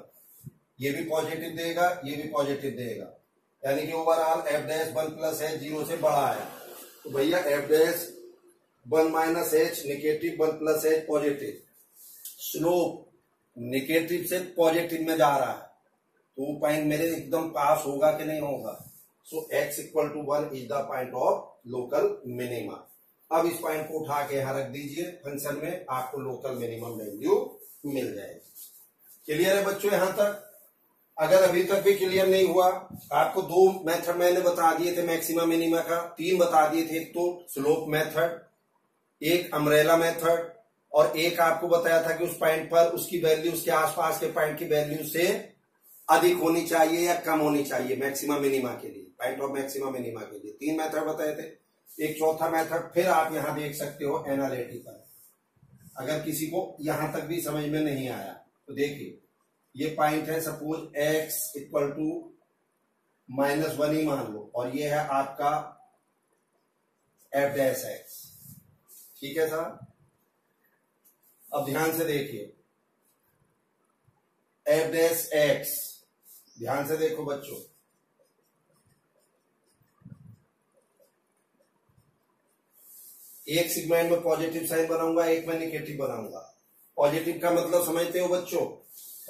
ये भी पॉजिटिव देगा, ये भी पॉजिटिव देगा, यानी कि ओवरऑल f'(1 + h 0 से बड़ा आया। तो भैया f'(1 - h negative 1 + h positive, slope negative से पॉजिटिव में जा रहा है, तो वो पॉइंट मेरे एकदम पास होगा कि नहीं होगा। सो x = 1 is the point of local minima. अब इस पॉइंट को उठा के यहां रख दीजिए फंक्शन में, आपको लोकल मिनिमम वैल्यू मिल जाएगी। क्लियर है बच्चों यहां तक? अगर अभी तक भी क्लियर नहीं हुआ, आपको 2 मेथड मैंने बता दिए थे मैक्सिमम मिनिमा का, 3 बता दिए थे, एक तो स्लोप मेथड, एक अम्ब्रेला मेथड, और एक आपको बताया था कि उस पॉइंट पर उसकी वैल्यू उसके आसपास के पॉइंट की वैल्यू से अधिक होनी चाहिए या कम होनी चाहिए मैक्सिमम मिनिमा के लिए, पॉइंट ऑफ मैक्सिमम मिनिमा के लिए 3 मेथड बताए थे। एक चौथा मेथड फिर आप यहां देख सकते हो एनालिटिकल, अगर किसी को यहां तक भी समझ में नहीं आया तो देखिए, ये पॉइंट है सपोज x = -1 ही मान लो, और ये है आपका f डैश एक्स। ठीक है साहब, अब ध्यान से देखिए, f डैश एक्स, ध्यान से देखो बच्चों, एक सेगमेंट में पॉजिटिव साइन बनाऊंगा, एक में नेगेटिव बनाऊंगा। पॉजिटिव का मतलब समझते हो बच्चों,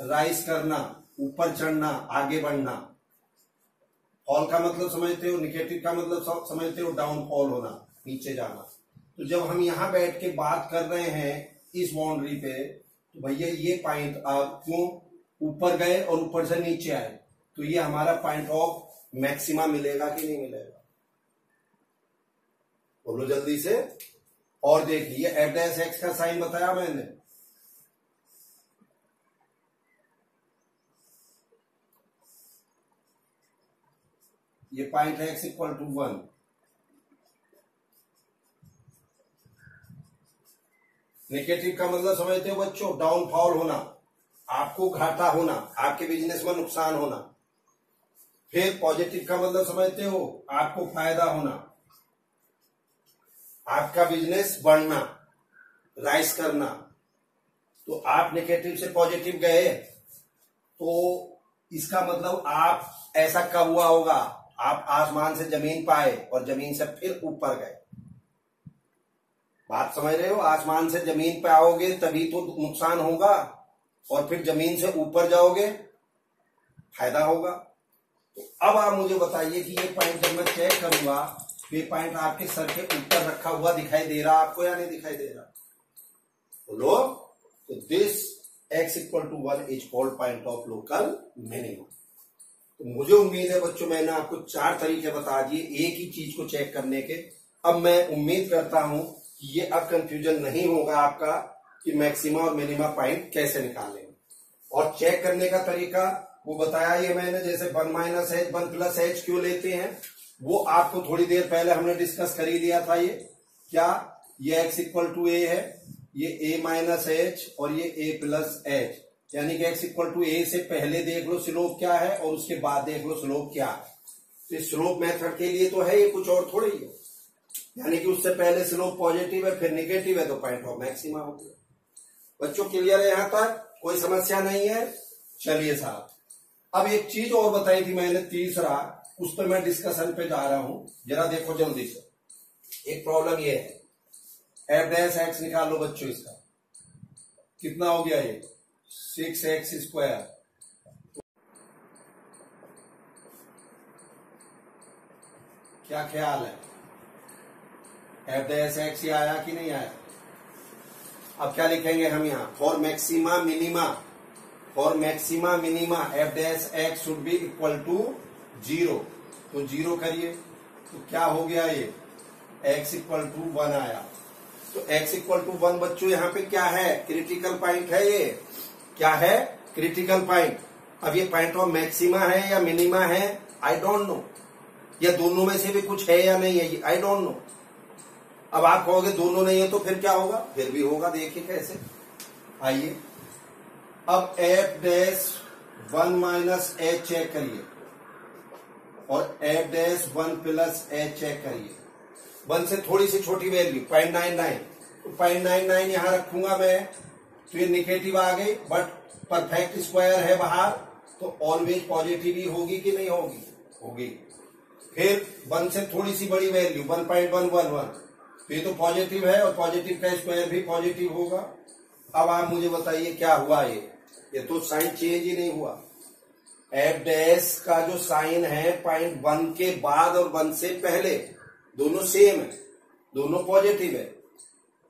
राइज करना, ऊपर चढ़ना, आगे बढ़ना। फॉल का मतलब समझते हो, नेगेटिव का मतलब समझते हो, डाउनफॉल होना, नीचे जाना। तो जब हम यहां बैठ के बात कर रहे हैं इस बाउंड्री पे, तो भैया ये पॉइंट आप क्यों ऊपर गए और ऊपर से नीचे आए, तो ये हमारा पॉइंट ऑफ मैक्सिमा मिलेगा कि नहीं मिलेगा? बोलो जल्दी से। और देखिए एफ डैश एक्स का साइन बताया मैंने, ये पॉइंट है x इक्वल टू 1। नेगेटिव का मतलब समझते हो बच्चों, डाउनफॉल होना, आपको घाटा होना, आपके बिजनेस में नुकसान होना। फिर पॉजिटिव का मतलब समझते हो, आपको फायदा होना, आपका बिजनेस बढ़ना, राइज करना। तो आप नेगेटिव से पॉजिटिव गए, तो इसका मतलब आप ऐसा कब हुआ होगा, आप आसमान से जमीन पाए और जमीन से फिर ऊपर गए। बात समझ रहे हो? आसमान से जमीन पे आओगे तभी तो नुकसान होगा, और फिर जमीन से ऊपर जाओगे फायदा होगा। तो अब आप मुझे बताइए कि ये पॉइंट जब मैं चेक करूंगा, ये पॉइंट आपके सर के ऊपर रखा हुआ दिखाई दे रहा आपको या नहीं दिखाई दे रहा? बोलो। तो this x equal to 1 is called point of local minimum. तो मुझे उम्मीद है बच्चों, मैंने आपको 4 तरीके बता दिए एक ही चीज को चेक करने के। अब मैं उम्मीद करता हूं कि ये अब कंफ्यूजन नहीं होगा आपका कि मैक्सिमा और मिनिमा पॉइंट कैसे निकालेंगे। और चेक करने का तरीका वो बताया ये मैंने, जैसे 1 माइनस एच 1 प्लस एच क्यों लेते हैं, वो आपको थोड़ी देर पहले हमने डिस्कस कर ही लिया था। ये क्या, ये x इक्वल टू ए है, ये a माइनस एच और ये a प्लस एच, यानी कि x इक्वल टू ए से पहले देख लो स्लोप क्या है और उसके बाद देख लो स्लोप क्या है। तो स्लोप मेथड के लिए तो है ये, कुछ और थोड़ी है। यानी कि उससे पहले स्लोप पॉजिटिव है फिर नेगेटिव है, तो पॉइंट ऑफ मैक्सिमा हो गया। बच्चों क्लियर है? यहां तक कोई समस्या नहीं है? चलिए साहब, अब एक चीज और बताई थी मैंने तीसरा, उस पर मैं डिस्कशन पे जा रहा हूं, जरा देखो जल्दी से। एक प्रॉब्लम ये है, एफ डैश एक्स निकालो बच्चों, इसका कितना हो गया ये 6x स्क्वायर। क्या ख्याल है, एफ डैश एक्स ही आया कि नहीं आया? अब क्या लिखेंगे हम यहाँ, for maxima minima, for maxima minima f dash x should be equal to 0। तो 0 करिए, तो क्या हो गया ये x इक्वल टू 1 आया। तो x इक्वल टू 1 बच्चों यहाँ पे क्या है, क्रिटिकल पॉइंट है। ये क्या है, क्रिटिकल पॉइंट। अब ये पॉइंट ऑफ मैक्सिमा है या मिनिमा है, आई डोंट नो, या दोनों में से भी कुछ है या नहीं है, आई डोंट नो। अब आप कहोगे दोनों नहीं है तो फिर क्या होगा, फिर भी होगा, देखिए कैसे। आइए अब f dash 1 minus h check करिए और f dash 1 plus h check करिए। 1 से थोड़ी सी छोटी वैल्यू 0.99, तो 0.99 यहां रखूंगा मैं, तो ये निगेटिव आ गई, बट परफेक्ट स्क्वायर है बाहर, तो ऑलवेज पॉजिटिव ही होगी कि नहीं होगी, होगी। फिर 1 से थोड़ी सी बड़ी वैल्यू 1.111, तो ये तो पॉजिटिव है और पॉजिटिव का स्क्वायर भी पॉजिटिव होगा। अब आप मुझे बताइए क्या हुआ, ये तो साइन चेंज ही नहीं हुआ। एफ डैश का जो साइन है पॉइंट 1 के बाद और 1 से पहले दोनों सेम है, दोनों पॉजिटिव है।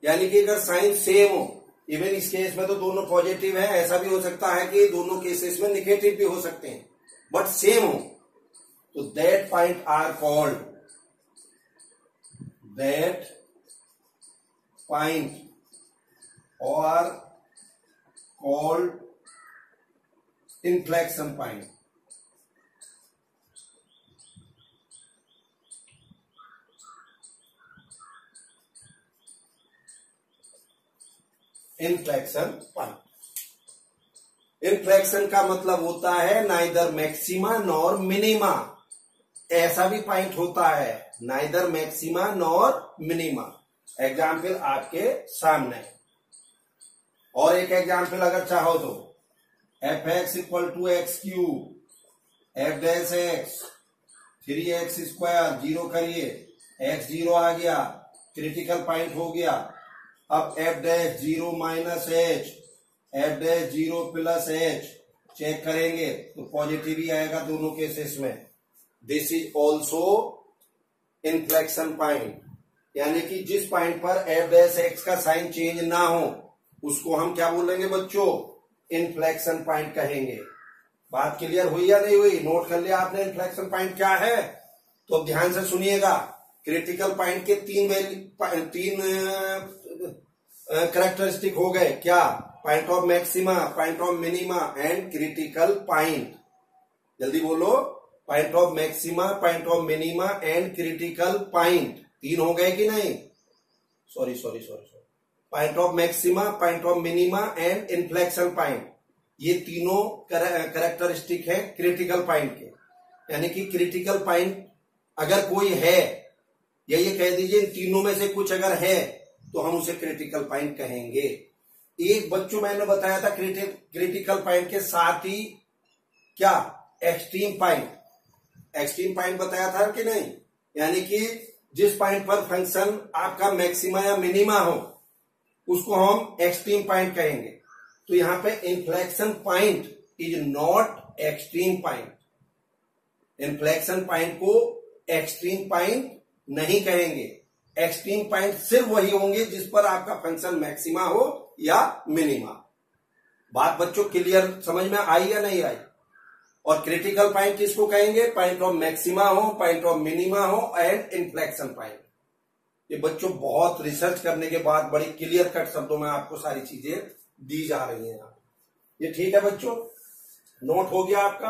यानी कि अगर साइन सेम हो, इवन इस केस में तो दोनों पॉजिटिव है, ऐसा भी हो सकता है कि दोनों केसेस में निगेटिव भी हो सकते हैं, बट सेम हो, तो that point are called, that point are called inflection point. Inflection point, inflection का मतलब होता है नाइदर मैक्सिमा नॉर मिनिमा, ऐसा भी पॉइंट होता है, neither maxima nor minima. Example आपके सामने। और एक एग्जाम्पल अगर चाहो तो f x equal to x cube f dash x 3x square, zero करिए, x जीरो आ गया, क्रिटिकल पॉइंट हो गया। अब f dash zero minus h, f dash zero plus h check करेंगे तो पॉजिटिव ही आएगा दोनों केसेस में। This is also inflection point, यानी कि जिस पॉइंट पर एफ डैश एक्स का साइन चेंज ना हो उसको हम क्या बोलेंगे बच्चों, इन्फ्लेक्शन पॉइंट कहेंगे। बात क्लियर हुई या नहीं हुई? नोट कर लिया आपने इन्फ्लेक्शन पॉइंट क्या है? तो अब ध्यान से सुनिएगा। क्रिटिकल पॉइंट के तीन कैरेक्टरिस्टिक हो गए। क्या? Point of maxima, point of minima and critical point. जल्दी बोलो, point of maxima, point of minima and critical point. तीन हो गए कि नहीं? Sorry, point of maxima, point of minima and inflection point, ये तीनों कैरेक्टरिस्टिक है क्रिटिकल पॉइंट के। यानी कि क्रिटिकल पॉइंट अगर कोई है, या ये कह दीजिए इन तीनों में से कुछ अगर है तो हम उसे क्रिटिकल पॉइंट कहेंगे। एक बच्चों मैंने बताया था क्रिटिकल पॉइंट के साथ ही क्या, एक्सट्रीम पॉइंट। एक्सट्रीम पॉइंट बताया था कि नहीं? यानी कि जिस पॉइंट पर फंक्शन आपका मैक्सिमा या मिनिमा हो उसको हम एक्सट्रीम पॉइंट कहेंगे। तो यहां पे inflection point is not extreme point. Inflection point को एक्सट्रीम पॉइंट नहीं कहेंगे। एक्सट्रीम पॉइंट सिर्फ वही होंगे जिस पर आपका फंक्शन मैक्सिमा हो या मिनिमा। बात बच्चों क्लियर समझ में आई या नहीं आई? और क्रिटिकल पॉइंट किसको कहेंगे? पॉइंट ऑफ मैक्सिमा हो, पॉइंट ऑफ मिनिमा हो एंड इन्फ्लेक्शन पॉइंट। ये बच्चों बहुत रिसर्च करने के बाद बड़ी क्लियर कट शब्दों में आपको सारी चीजें दी जा रही हैं। ये ठीक है बच्चों, नोट हो गया आपका।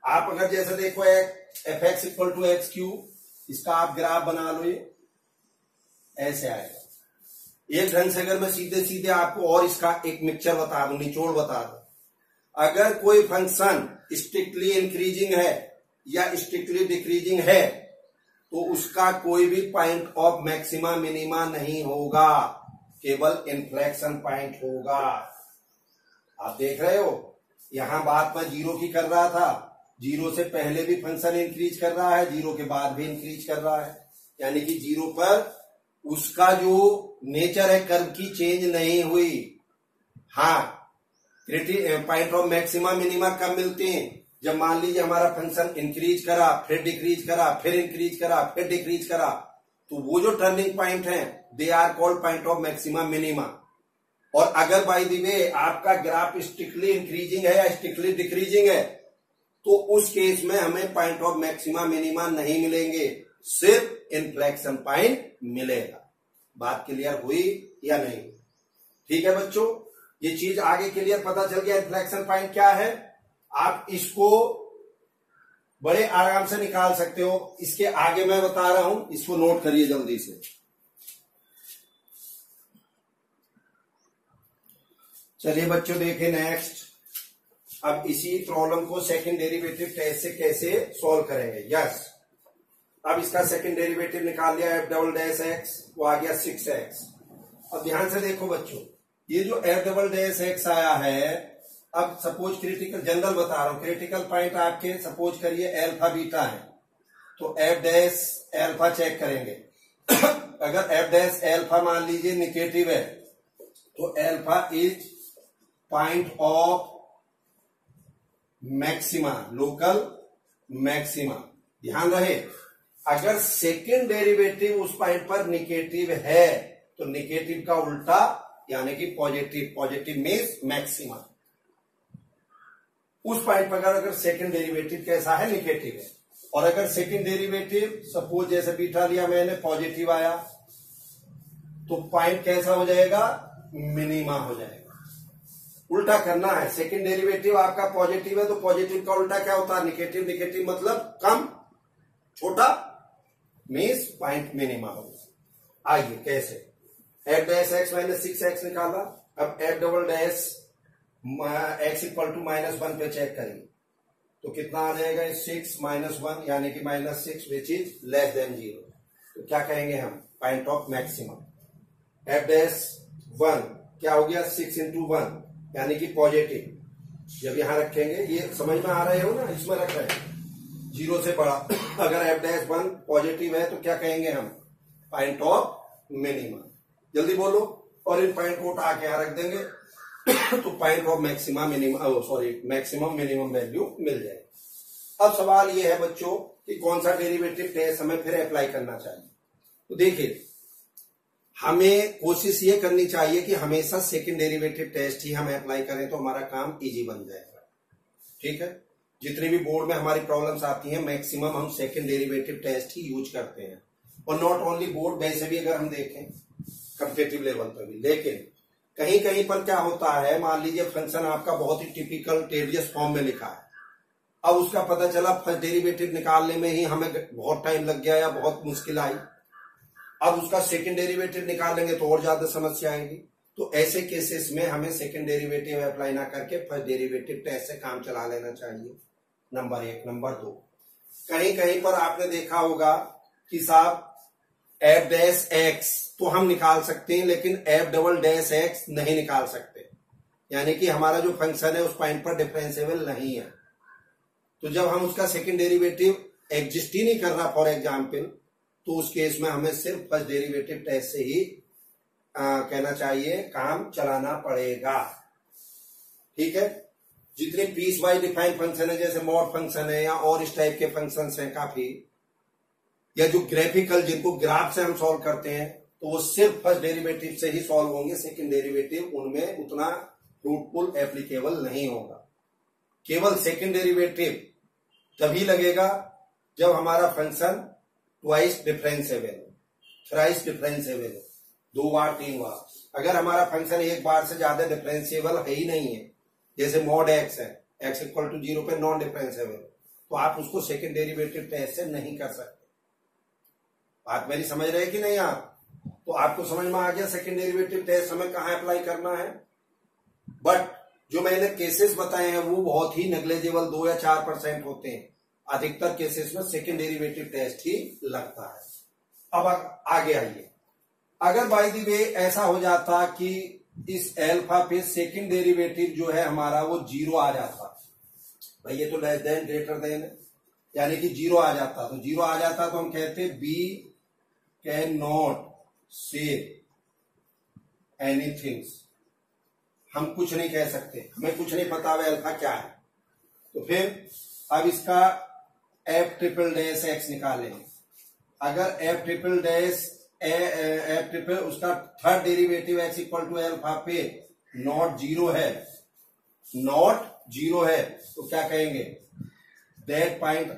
आप अगर जैसे देखो f x equal to x cube, इसका आप ग्राफ बना लो, ये ऐसे आएगा। एक ढंग से अगर मैं सीधे सीधे आपको और इसका एक मिक्सचर बता दूं, निचोड़ बता दूं, अगर कोई फंक्शन स्ट्रिक्टली इंक्रीजिंग है या स्ट्रिक्टली डिक्रीजिंग है तो उसका कोई भी पॉइंट ऑफ मैक्सिमा मिनिमा नहीं होगा, केवल इन्फ्लेक्शन पॉइंट होगा। आप देख रहे हो, यहां बात मैं जीरो की कर रहा था, जीरो से पहले भी फंक्शन इंक्रीज कर रहा है, जीरो के बाद भी इंक्रीज कर रहा है। यानी कि जीरो पर उसका जो नेचर है कर्व की चेंज नहीं हुई। हाँ, पॉइंट ऑफ मैक्सिमा मिनिमा कब मिलते हैं? जब मान लीजिए हमारा फंक्शन इंक्रीज करा, फिर डिक्रीज करा, फिर इंक्रीज करा, फिर डिक्रीज करा, तो वो जो टर्निंग पॉइंट है they are called point of maxima minima. और अगर बाय द वे आपका ग्राफ स्ट्रिक्टली इंक्रीजिंग है या स्ट्रिक्टली डिक्रीजिंग है तो उस केस में हमें पॉइंट ऑफ मैक्सिमा मिनिमा नहीं मिलेंगे, सिर्फ इन्फ्लेक्शन पॉइंट मिलेगा। बात क्लियर हुई या नहीं? ठीक है बच्चों, ये चीज आगे क्लियर पता चल गया इन्फ्लेक्शन पॉइंट क्या है। आप इसको बड़े आराम से निकाल सकते हो। इसके आगे मैं बता रहा हूं, इसको नोट करिए जल्दी से। चलिए बच्चों देखें नेक्स्ट। अब इसी प्रॉब्लम को सेकंड डेरिवेटिव टेस्ट से कैसे सॉल्व करेंगे। यस, अब इसका सेकंड डेरिवेटिव निकाल लिया, एफ डबल डैश एक्स, वो आ गया 6x। अब ध्यान से देखो बच्चों, ये जो एफ डबल डैश एक्स आया है, अब सपोज क्रिटिकल, जनरल बता रहा हूं, क्रिटिकल पॉइंट आपके सपोज करिए एल्फा बीटा है, तो एफ डैश एल्फा चेक करेंगे। अगर एफ डैश एल्फा मान लीजिए निगेटिव है तो alpha is point of maxima, local maxima. ध्यान रहे, अगर सेकेंड डेरिवेटिव उस पॉइंट पर निगेटिव है तो निगेटिव का उल्टा यानी कि पॉजिटिव, पॉजिटिव मीन्स मैक्सिमा। उस पॉइंट पर अगर सेकेंड डेरिवेटिव कैसा है, निगेटिव है, और अगर सेकेंड डेरिवेटिव सपोज जैसे बीटा लिया मैंने, पॉजिटिव आया, तो पॉइंट कैसा हो जाएगा, मिनिमा हो जाएगा। उल्टा करना है, सेकेंड डेरिवेटिव आपका पॉजिटिव है तो पॉजिटिव का उल्टा क्या होता है, निगेटिव। निगेटिव मतलब कम, छोटा, मीन्स पॉइंट मिनिमा होगा। आइए कैसे, F dash x minus 6x निकाला। अब f double dash x equal to -1 पे चेक करिए। तो कितना आ जाएगा 6 माइनस 1 यानी कि -6 विच इज लेस देन 0। तो क्या कहेंगे हम point of maximum. F dash 1 क्या हो गया 6 इंटू 1 यानी कि पॉजिटिव। जब यहां रखेंगे ये समझ में आ रहे हो ना, इसमें रख रहे हैं 0 से बड़ा। अगर एफ डैश 1 पॉजिटिव है तो क्या कहेंगे हम पॉइंट ऑफ मिनिमम। जल्दी बोलो। और इन पॉइंट को उठा के यहां रख देंगे तो point of maximum maximum minimum value मिल जाएगी। अब सवाल ये है बच्चों कि कौन सा डेरिवेटिव टेस्ट हमें फिर अप्लाई करना चाहिए। तो देखिए हमें कोशिश ये करनी चाहिए कि हमेशा सेकंड डेरिवेटिव टेस्ट ही हम अप्लाई करें तो हमारा काम इजी बन जाएगा। ठीक है, जितनी भी बोर्ड में हमारी प्रॉब्लम्स आती हैं मैक्सिमम हम सेकंड डेरिवेटिव टेस्ट ही यूज करते हैं। और नॉट ओनली बोर्ड, वैसे भी अगर हम देखें कॉम्पिटिटिव लेवल पर भी। लेकिन कहीं कहीं पर क्या होता है, मान लीजिए फंक्शन आपका बहुत ही टिपिकल टेडियस फॉर्म में लिखा है, अब उसका पता चला फर्स्ट डेरिवेटिव निकालने में ही हमें बहुत टाइम लग गया या बहुत मुश्किल आई, अब उसका सेकंड डेरिवेटिव निकालेंगे तो और ज्यादा समस्या आएगी। तो ऐसे केसेस में हमें सेकंड डेरिवेटिव अप्लाई ना करके फर्स्ट डेरिवेटिव टेस्ट से काम चला लेना चाहिए। नंबर 1। नंबर 2, कहीं कहीं पर आपने देखा होगा कि साहब एफ डैश एक्स तो हम निकाल सकते हैं लेकिन एफ डबल डैश एक्स नहीं निकाल सकते, यानी कि हमारा जो फंक्शन है उस पॉइंट पर डिफरेंशिएबल नहीं है। तो जब हम उसका सेकंड डेरिवेटिव एग्जिस्ट ही नहीं कर रहा फॉर एग्जाम्पल, तो उस केस में हमें सिर्फ फर्स्ट डेरिवेटिव टेस्ट से ही कहना चाहिए काम चलाना पड़ेगा। ठीक है, जितने पीस वाइज डिफाइंड फंक्शन है जैसे मॉड फंक्शन है या और इस टाइप के फंक्शन हैं काफी, या जो ग्राफिकल जिनको ग्राफ से हम सॉल्व करते हैं तो वो सिर्फ फर्स्ट डेरिवेटिव से ही सॉल्व होंगे, सेकंड डेरिवेटिव उनमें उतना फ्रूटफुल एप्लीकेबल नहीं होगा। केवल सेकंड डेरिवेटिव तभी लगेगा जब हमारा फंक्शन ट्वाइस डिफरेंशिएबल हो, थ्राइस डिफरेंशिएबल हो, 2 बार 3 बार। अगर हमारा फंक्शन एक बार से ज्यादा डिफरेंशिएबल है ही नहीं है, जैसे मॉड एक्स है, x इक्वल टू 0 पे नॉन डिफरेंशिएबल, तो आप उसको सेकंड डेरिवेटिव टेस्ट से नहीं कर सकते। बात मेरी समझ रहे कि नहीं आप? तो आपको समझ में आ गया सेकंड डेरिवेटिव टेस्ट हमें कहां अप्लाई करना है। बट जो मैंने केसेस बताए हैं वो बहुत ही नेग्लिजिबल 2 या 4% होते हैं। अधिकतर केसेस में सेकंड डेरिवेटिव टेस्ट ही लगता है। अब आगे आइए, अगर बाय द वे ऐसा हो जाता कि इस एल्फा पे सेकंड डेरिवेटिव जो है हमारा वो 0 आ जाता, भाई ये तो लेस देन ग्रेटर देन यानी कि 0 आ जाता, तो 0 आ जाता तो हम कहते we can not say anything, हम कुछ नहीं कह सकते, हमें कुछ नहीं पता है अल्फा क्या है। तो फिर अब इसका एफ ट्रिपल डैश एक्स निकालेंगे। अगर f triple dash f triple उसका third derivative x equal to alpha पे नॉट 0 है, नॉट 0 है, तो क्या कहेंगे that point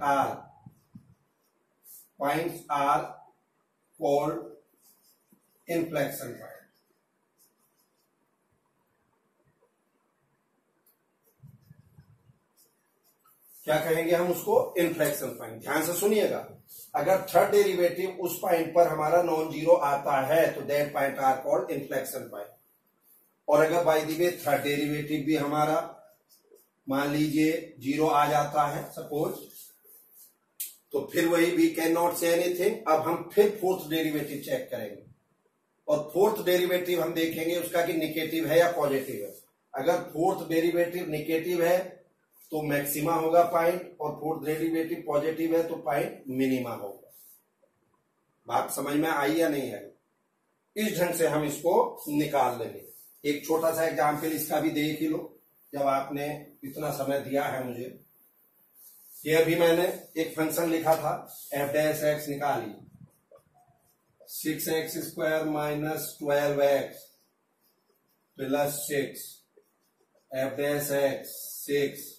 are called inflection point. क्या कहेंगे हम उसको इन्फ्लेक्शन पॉइंट। ध्यान से सुनिएगा, अगर थर्ड डेरिवेटिव उस पॉइंट पर हमारा नॉन 0 आता है तो that point are called inflection point. और अगर by the way third derivative भी हमारा मान लीजिए 0 आ जाता है सपोज, तो फिर वही we can not say anything. अब हम फिर फोर्थ डेरिवेटिव चेक करेंगे और फोर्थ डेरिवेटिव हम देखेंगे उसका कि निगेटिव है या पॉजिटिव है। अगर फोर्थ डेरिवेटिव निगेटिव है तो मैक्सिमा होगा पॉइंट, और फोर्थ डेरिवेटिव पॉजिटिव है तो पॉइंट मिनिमा होगा। बात समझ में आई या नहीं आई? इस ढंग से हम इसको निकाल लेंगे। एक छोटा सा एग्जाम्पल इसका भी देख ही लो, जब आपने इतना समय दिया है मुझे। ये अभी मैंने एक फंक्शन लिखा था एफ डैश एक्स निकालिए, 6x² minus 12x plus 6 F dash x 6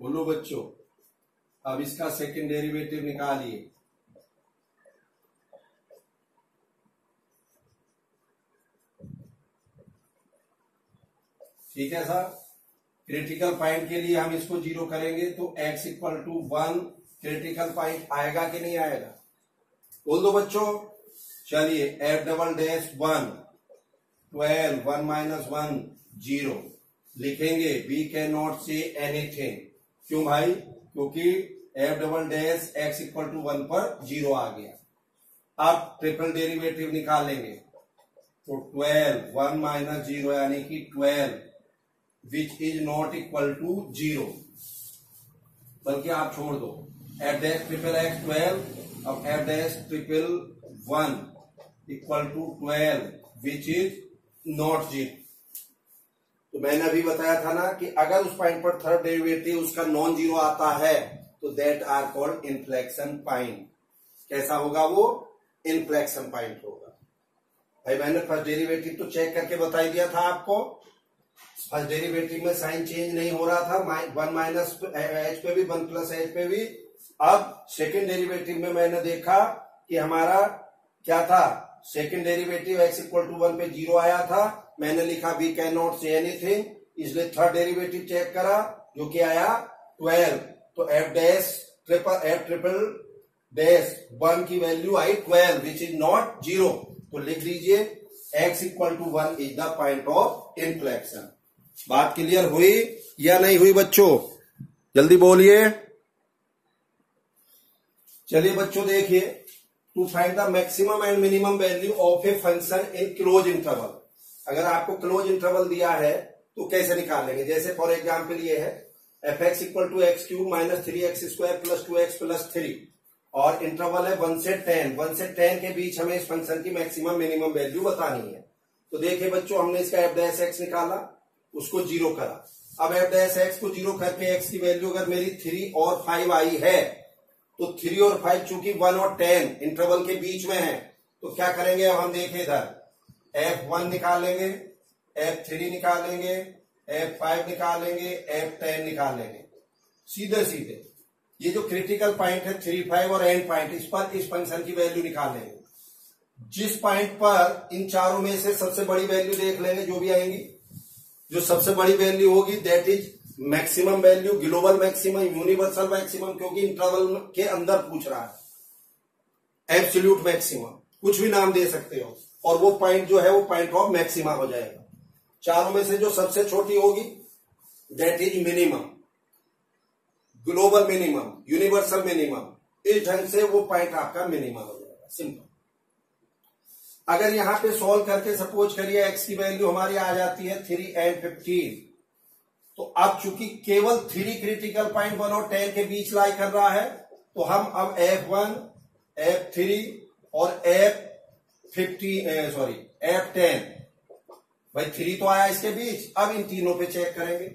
बोलो बच्चों। अब इसका सेकंड डेरिवेटिव निकालिए, ठीक है सर। क्रिटिकल पॉइंट के लिए हम इसको 0 करेंगे तो x equal to 1 critical point आएगा कि नहीं आएगा? बोल दो बच्चों। चलिए f double dash 1 12 1 minus 1 zero लिखेंगे। We can not say anything. क्यों भाई? क्योंकि f double dash x equal to 1 पर जीरो आ गया। अब ट्रिपल डेरिवेटिव निकालेंगे तो 12 1 माइनस जीरो यानी कि 12 which is not equal to zero, बल्कि आप छोड़ दो। एफ डैश ट्रिपल एक्स 12, अब f dash triple 1 equal to 12 which is not zero. तो मैंने अभी बताया था ना कि अगर उस पॉइंट पर थर्ड डेरिवेटिव उसका नॉन जीरो आता है तो that are called inflection point. कैसा होगा वो? इन्फ्लेक्शन पॉइंट होगा। भाई मैंने फर्स्ट डेरिवेटिव तो चेक करके बता दिया था आपको। फर्स्ट डेरिवेटिव में साइन चेंज नहीं हो रहा था, 1 माइनस एच पे भी 1 प्लस एच पे भी। अब सेकेंड डेरिवेटिव में मैंने देखा कि हमारा क्या था, second derivative x equal to 1 पे जीरो आया था। मैंने लिखा we can not say anything, इसलिए थर्ड डेरिवेटिव चेक करा जो कि आया 12। तो एफ ट्रिपल डैश 1 की वैल्यू आई 12 विच इज नॉट जीरो। तो लिख लीजिए x equal to 1 is the point of inflection. बात क्लियर हुई या नहीं हुई बच्चों? जल्दी बोलिए। चलिए बच्चों देखिए, to find the maximum and minimum value of a function in close interval. अगर आपको क्लोज इंटरवल दिया है तो कैसे निकालेंगे? जैसे फॉर एग्जाम्पल ये है f x equal to x cube minus 3x square plus 2x plus 3 और इंटरवल है 1 से 10। 1 से 10 के बीच हमें इस फंक्शन की मैक्सिमम मिनिमम वैल्यू बतानी है। तो देखिए बच्चों, हमने इसका एफ डैश एक्स निकाला, उसको जीरो करा। अब एफ डैश एक्स को जीरो करके एक्स की वैल्यू अगर मेरी 3 और 5 आई है तो 3 और 5 चूंकि 1 और 10 इंटरवल के बीच में है तो क्या करेंगे? अब हम देखें इधर F1 निकालेंगे, F3 निकालेंगे, F5 निकालेंगे, F10 निकालेंगे। सीधे सीधे ये जो क्रिटिकल पॉइंट है 3, 5 और एंड पॉइंट, इस पर इस फंक्शन की वैल्यू निकालेंगे। जिस पॉइंट पर इन चारों में से सबसे बड़ी वैल्यू देख लेंगे, जो भी आएंगी, जो सबसे बड़ी वैल्यू होगी that is maximum value, global maximum, universal maximum, क्योंकि इंटरवल के अंदर पूछ रहा है। एब्सोल्यूट मैक्सिमम, कुछ भी नाम दे सकते हो, और वो पॉइंट जो है वो पॉइंट ऑफ मैक्सिमा हो जाएगा। चारों में से जो सबसे छोटी होगी that is minimum, global minimum, universal minimum. इस ढंग से वो पॉइंट आपका मिनिमम हो जाएगा। सिंपल। अगर यहां पे सॉल्व करके सपोज करिए एक्स की वैल्यू हमारी आ जाती है 3 एंड 15, तो अब चूंकि केवल 3 क्रिटिकल पॉइंट 1 और 10 के बीच लाई कर रहा है तो हम अब F1, F3 और F10, भाई 3 तो आया इसके बीच। अब इन तीनों पे चेक करेंगे।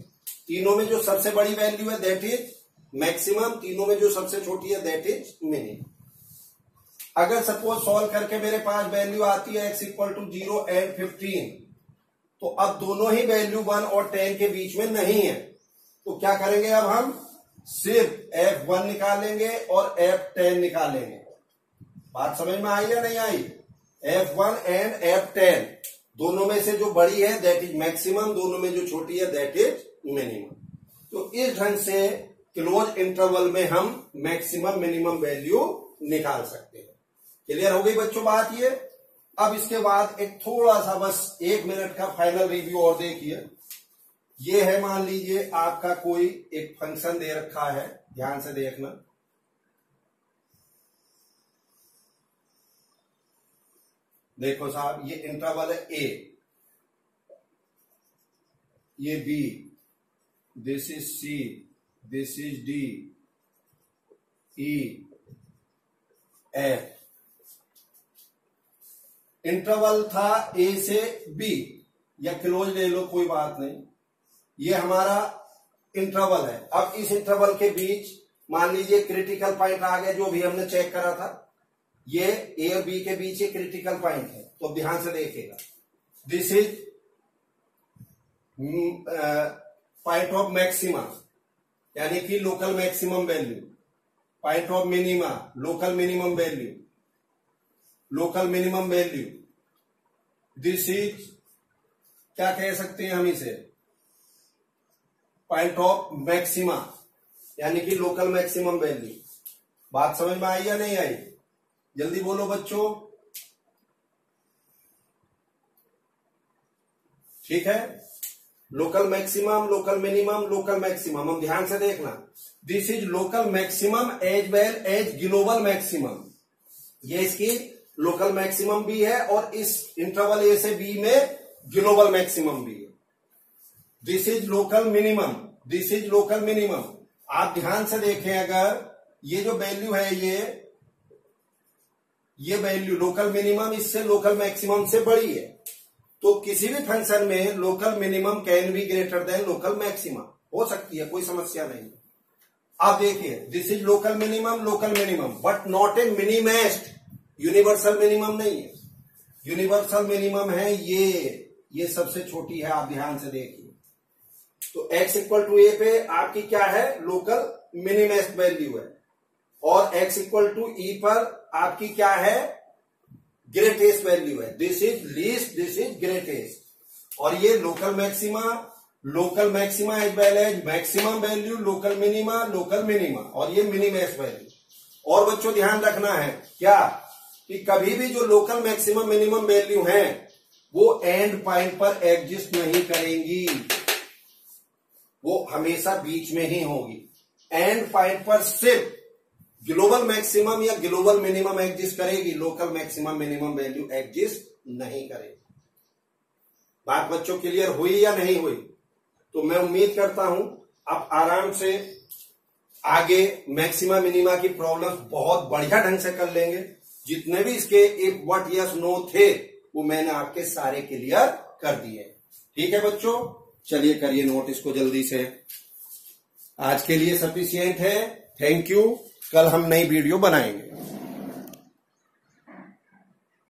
तीनों में जो सबसे बड़ी वैल्यू है दैट इज मैक्सिमम, तीनों में जो सबसे छोटी है दैट इज मिनिमम। अगर सपोज सॉल्व करके मेरे पास वैल्यू आती है x इक्वल टू 0 एंड 15, तो अब दोनों ही वैल्यू 1 और 10 के बीच में नहीं है, तो क्या करेंगे? अब हम सिर्फ F1 निकालेंगे और F10 निकालेंगे। बात समझ में आई या नहीं आई? F1 एंड F10 दोनों में से जो बड़ी है दैट इज मैक्सिमम, दोनों में जो छोटी है दैट इज मिनिमम। तो इस ढंग से क्लोज इंटरवल में हम मैक्सिमम मिनिमम वैल्यू निकाल सकते हैं। क्लियर हो गई बच्चों बात ये? अब इसके बाद एक थोड़ा सा बस 1 मिनट का फाइनल रिव्यू और देखिए। ये है, मान लीजिए आपका कोई एक फंक्शन दे रखा है, ध्यान से देखना। देखो साहब, ये इंटरवल है A, ये B, this is C, this is D, E, F। Interval था A से B, या क्लोज ले लो कोई बात नहीं, ये हमारा इंटरवल है। अब इस इंटरवल के बीच मान लीजिए क्रिटिकल पॉइंट आ गया, जो भी हमने चेक करा था, ये A और B के बीच ये क्रिटिकल पॉइंट है। तो ध्यान से देखिएगा, this is point of maxima यानी कि local maximum value, point of minima local minimum value, local minimum value. This is क्या कह सकते हैं हम इसे? पॉइंट ऑफ मैक्सिमा यानी कि लोकल मैक्सिमम वैल्यू। बात समझ में आई या नहीं आई? जल्दी बोलो बच्चों। ठीक है, local maximum, local minimum, local maximum. हम ध्यान से देखना, this is local maximum as well as global maximum. ये इसकी लोकल मैक्सिमम भी है और इस इंटरवल ए से बी में ग्लोबल मैक्सिमम भी है। This is local minimum, this is local minimum. आप ध्यान से देखें, अगर ये जो वैल्यू है ये वैल्यू लोकल मिनिमम इससे लोकल मैक्सिमम से बड़ी है, तो किसी भी फंक्शन में local minimum can be greater than local maximum, हो सकती है, कोई समस्या नहीं। आप देखिए, this is local minimum but not a minimest, universal minimum नहीं है। यूनिवर्सल मिनिमम है ये सबसे छोटी है, आप ध्यान से देखिए। तो x इक्वल टू ए पे आपकी क्या है, लोकल मिनिमेस्ट वैल्यू है, और x इक्वल टू ई पर आपकी क्या है, ग्रेटेस्ट वैल्यू है। This is least, this is greatest. और ये local maxima as well as maximum value, local minima, और ये मिनिमेस्ट वैल्यू। और बच्चों ध्यान रखना है क्या, कि कभी भी जो लोकल मैक्सिमम मिनिमम वैल्यू है वो एंड पॉइंट पर एग्जिस्ट नहीं करेंगी, वो हमेशा बीच में ही होगी। एंड पॉइंट पर सिर्फ ग्लोबल मैक्सिमम या ग्लोबल मिनिमम एग्जिस्ट करेगी, local maximum minimum value exist नहीं करेगी। बात बच्चों क्लियर हुई या नहीं हुई? तो मैं उम्मीद करता हूं आप आराम से आगे मैक्सिमा मिनिमा की प्रॉब्लम बहुत बढ़िया ढंग से कर लेंगे। जितने भी इसके इफ व्हाट यस नो थे वो मैंने आपके सारे क्लियर कर दिए। ठीक है बच्चों, चलिए करिए नोट इसको जल्दी से। आज के लिए सफिशिएंट है। Thank you. कल हम नई वीडियो बनाएंगे।